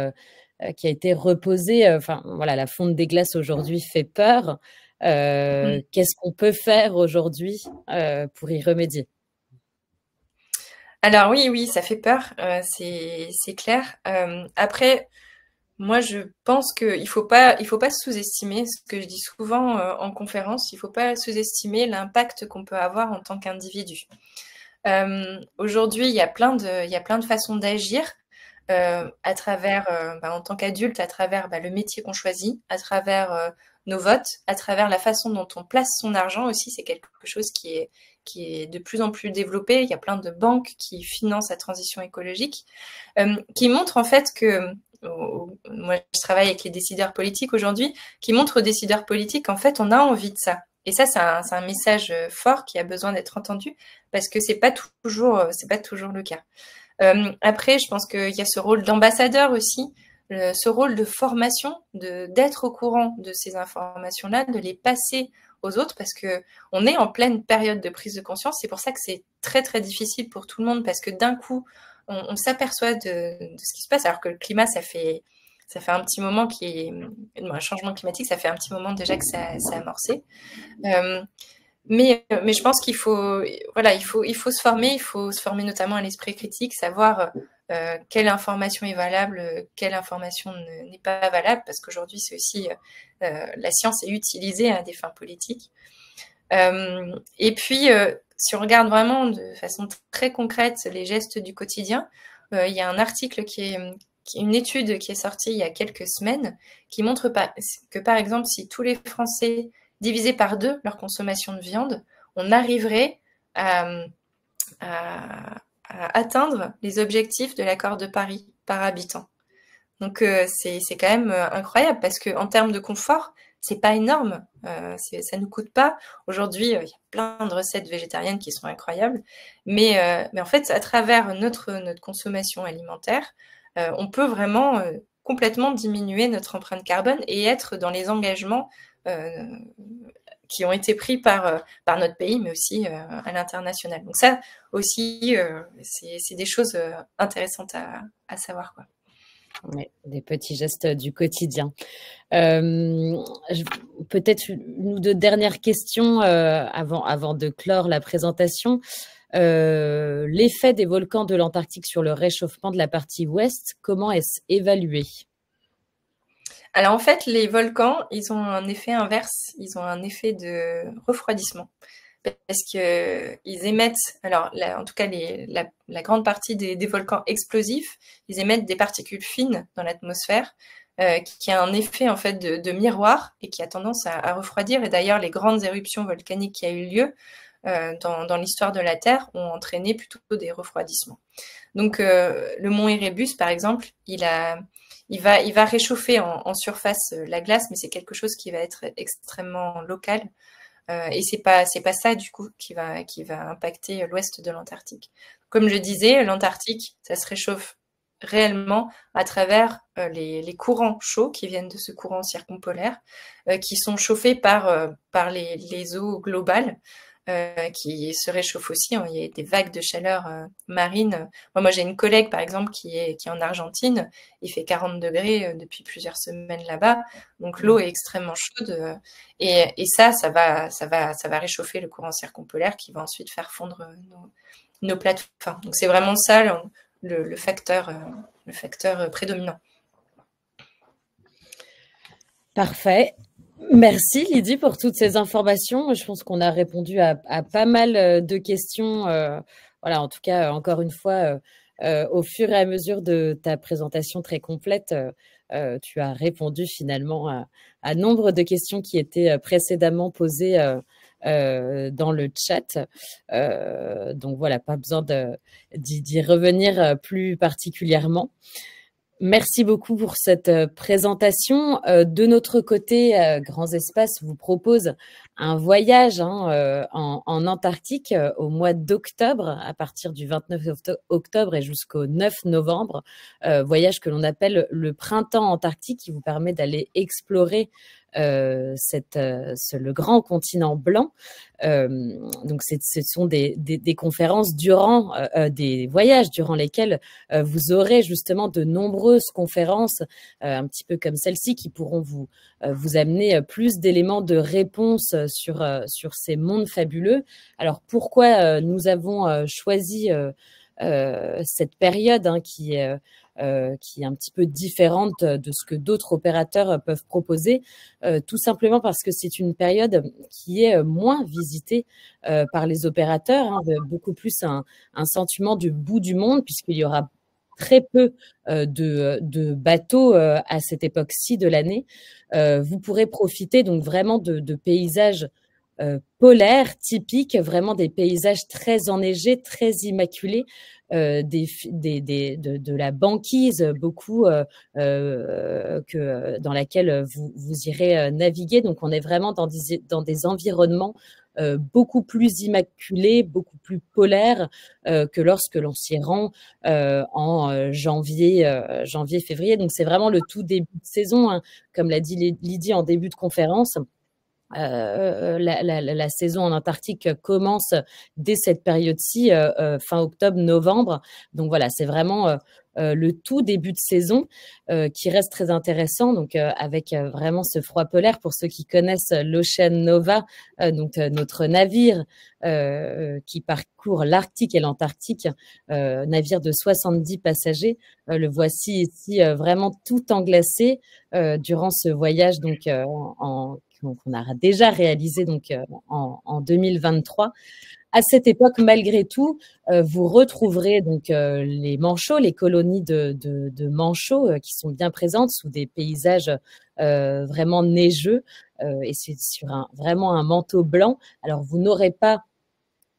reposée. Enfin, voilà, la fonte des glaces aujourd'hui fait peur. Qu'est-ce qu'on peut faire aujourd'hui pour y remédier? Alors oui, ça fait peur, c'est clair. Après, moi, je pense qu'il faut pas sous-estimer, ce que je dis souvent en conférence, il faut pas sous-estimer l'impact qu'on peut avoir en tant qu'individu. Aujourd'hui, il y a plein de façons d'agir à travers, en tant qu'adulte, à travers le métier qu'on choisit, à travers nos votes, à travers la façon dont on place son argent aussi. C'est quelque chose qui est de plus en plus développé. Il y a plein de banques qui financent la transition écologique, qui montrent en fait que moi, je travaille avec les décideurs politiques aujourd'hui, qui montrent aux décideurs politiques qu'en fait, on a envie de ça. Et ça, c'est un message fort qui a besoin d'être entendu, parce que c'est pas toujours le cas. Après, je pense qu'il y a ce rôle d'ambassadeur aussi, ce rôle de formation, d'être au courant de ces informations-là, de les passer aux autres, parce que on est en pleine période de prise de conscience. C'est pour ça que c'est très très difficile pour tout le monde, parce que d'un coup, on s'aperçoit de ce qui se passe, alors que le climat, ça fait un petit moment un changement climatique, ça fait un petit moment déjà que ça a amorcé. Mais je pense qu'il faut se former notamment à l'esprit critique, savoir quelle information est valable, quelle information n'est pas valable, parce qu'aujourd'hui, c'est aussi la science est utilisée à des fins politiques. Et puis, si on regarde vraiment de façon très concrète les gestes du quotidien, il y a un article une étude qui est sortie il y a quelques semaines, qui montre que, par exemple, si tous les Français divisaient par 2 leur consommation de viande, on arriverait à atteindre les objectifs de l'accord de Paris par habitant. Donc c'est quand même incroyable, parce que en termes de confort, c'est pas énorme, ça nous coûte pas. Aujourd'hui, il y a plein de recettes végétariennes qui sont incroyables, mais en fait, à travers notre consommation alimentaire, on peut vraiment complètement diminuer notre empreinte carbone et être dans les engagements qui ont été pris par notre pays, mais aussi à l'international. Donc ça aussi, c'est des choses intéressantes à savoir, quoi. Ouais, des petits gestes du quotidien. Peut-être une ou deux dernières questions avant de clore la présentation. L'effet des volcans de l'Antarctique sur le réchauffement de la partie ouest, comment est-ce évalué? Alors en fait, les volcans, ils ont un effet inverse, ils ont un effet de refroidissement. Parce qu'ils émettent, alors en tout cas la grande partie des volcans explosifs, ils émettent des particules fines dans l'atmosphère, qui a un effet en fait de miroir et qui a tendance à refroidir. Et d'ailleurs, les grandes éruptions volcaniques qui a eu lieu dans l'histoire de la Terre ont entraîné plutôt des refroidissements. Donc le mont Erebus, par exemple, il va réchauffer en surface la glace, mais c'est quelque chose qui va être extrêmement local. Et c'est pas ça du coup qui va impacter l'ouest de l'Antarctique. Comme je disais, l'Antarctique, ça se réchauffe réellement à travers les courants chauds qui viennent de ce courant circumpolaire, qui sont chauffés par les eaux globales, qui se réchauffent aussi. Il y a des vagues de chaleur marine. Moi, j'ai une collègue, par exemple, qui est en Argentine. Il fait 40 degrés depuis plusieurs semaines là-bas. Donc, l'eau est extrêmement chaude. Et ça va réchauffer le courant circumpolaire qui va ensuite faire fondre nos plates-formes. Donc, c'est vraiment ça le facteur prédominant. Parfait. Merci Lydie pour toutes ces informations. Je pense qu'on a répondu à pas mal de questions. Voilà, en tout cas, encore une fois, au fur et à mesure de ta présentation très complète, tu as répondu finalement à nombre de questions qui étaient précédemment posées dans le chat. Donc voilà, pas besoin d'y revenir plus particulièrement. Merci beaucoup pour cette présentation. De notre côté, Grands Espaces vous propose un voyage en Antarctique au mois d'octobre, à partir du 29 octobre et jusqu'au 9 novembre. Voyage que l'on appelle le printemps antarctique, qui vous permet d'aller explorer le grand continent blanc. Donc, ce sont des conférences durant des voyages durant lesquels vous aurez justement de nombreuses conférences, un petit peu comme celle-ci, qui pourront vous amener plus d'éléments de réponse sur ces mondes fabuleux. Alors, pourquoi nous avons choisi cette période qui est un petit peu différente de ce que d'autres opérateurs peuvent proposer, tout simplement parce que c'est une période qui est moins visitée par les opérateurs, beaucoup plus un sentiment du bout du monde, puisqu'il y aura très peu de bateaux à cette époque-ci de l'année. Vous pourrez profiter donc vraiment de paysages polaires typiques, vraiment des paysages très enneigés, très immaculés, de la banquise beaucoup dans laquelle vous irez naviguer. Donc, on est vraiment dans des environnements beaucoup plus immaculés, beaucoup plus polaires que lorsque l'on s'y rend en janvier, février. Donc, c'est vraiment le tout début de saison, comme l'a dit Lydie en début de conférence. La saison en Antarctique commence dès cette période-ci, fin octobre, novembre. Donc voilà, c'est vraiment le tout début de saison qui reste très intéressant. Donc avec vraiment ce froid polaire, pour ceux qui connaissent l'Ocean Nova, notre navire qui parcourt l'Arctique et l'Antarctique, navire de 70 passagers. Le voici ici vraiment tout englacé durant ce voyage qu'on a déjà réalisé en 2023. À cette époque, malgré tout, vous retrouverez les manchots, les colonies de manchots qui sont bien présentes sous des paysages vraiment neigeux et c'est sur vraiment un manteau blanc. Alors, vous n'aurez pas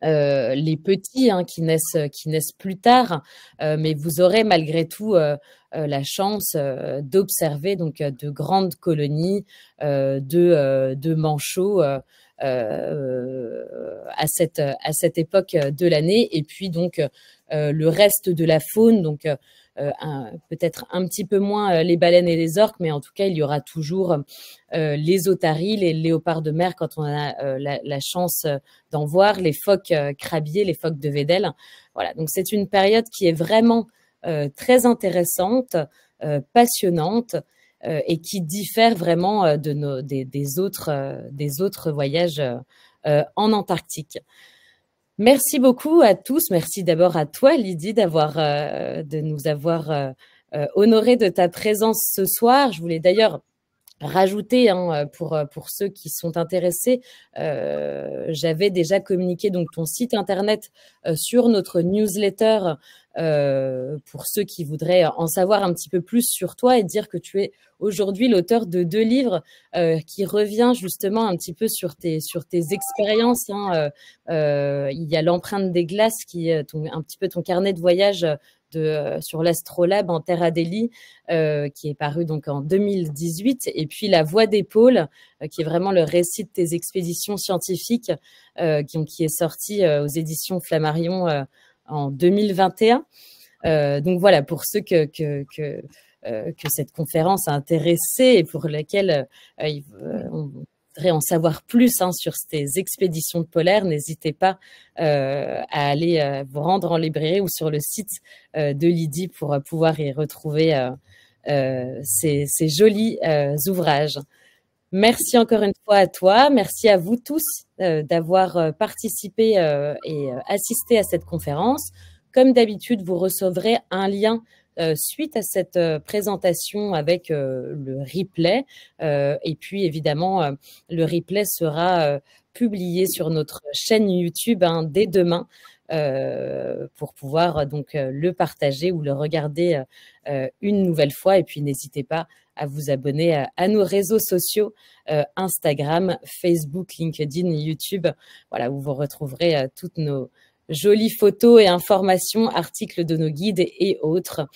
les petits qui naissent plus tard, mais vous aurez malgré tout la chance d'observer de grandes colonies de manchots à cette époque de l'année. Et puis le reste de la faune, peut-être un petit peu moins les baleines et les orques, mais en tout cas il y aura toujours les otaries, les léopards de mer quand on a la chance d'en voir, les phoques crabiers, les phoques de Weddell. Voilà, donc c'est une période qui est vraiment très intéressante, passionnante et qui diffère vraiment des autres voyages en Antarctique. Merci beaucoup à tous. Merci d'abord à toi, Lydie, de nous avoir honoré de ta présence ce soir. Je voulais d'ailleurs rajouter pour ceux qui sont intéressés, j'avais déjà communiqué ton site internet sur notre newsletter pour ceux qui voudraient en savoir un petit peu plus sur toi et dire que tu es aujourd'hui l'auteur de 2 livres qui revient justement un petit peu sur tes expériences. Il y a l'empreinte des glaces qui est un petit peu ton carnet de voyage sur l'Astrolabe en Terre Adélie, qui est paru en 2018, et puis La Voix des pôles, qui est vraiment le récit de tes expéditions scientifiques, qui est sorti aux éditions Flammarion en 2021. Donc voilà, pour ceux que cette conférence a intéressé et pour lesquels on voudrait en savoir plus sur ces expéditions polaires, n'hésitez pas à aller vous rendre en librairie ou sur le site de Lydie pour pouvoir y retrouver ces jolis ouvrages. Merci encore une fois à toi. Merci à vous tous d'avoir participé et assisté à cette conférence. Comme d'habitude, vous recevrez un lien suite à cette présentation avec le replay. Et puis, évidemment, le replay sera publié sur notre chaîne YouTube dès demain pour pouvoir le partager ou le regarder une nouvelle fois. Et puis, n'hésitez pas à vous abonner à nos réseaux sociaux, Instagram, Facebook, LinkedIn, YouTube, voilà, où vous retrouverez toutes nos jolies photos et informations, articles de nos guides et autres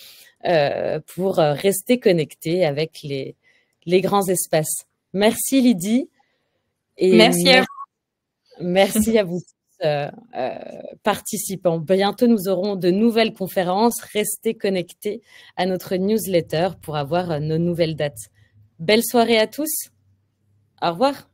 pour rester connectés avec les grands espaces. Merci Lydie. Et merci à vous. Merci à vous tous, participants. Bientôt, nous aurons de nouvelles conférences. Restez connectés à notre newsletter pour avoir nos nouvelles dates. Belle soirée à tous. Au revoir.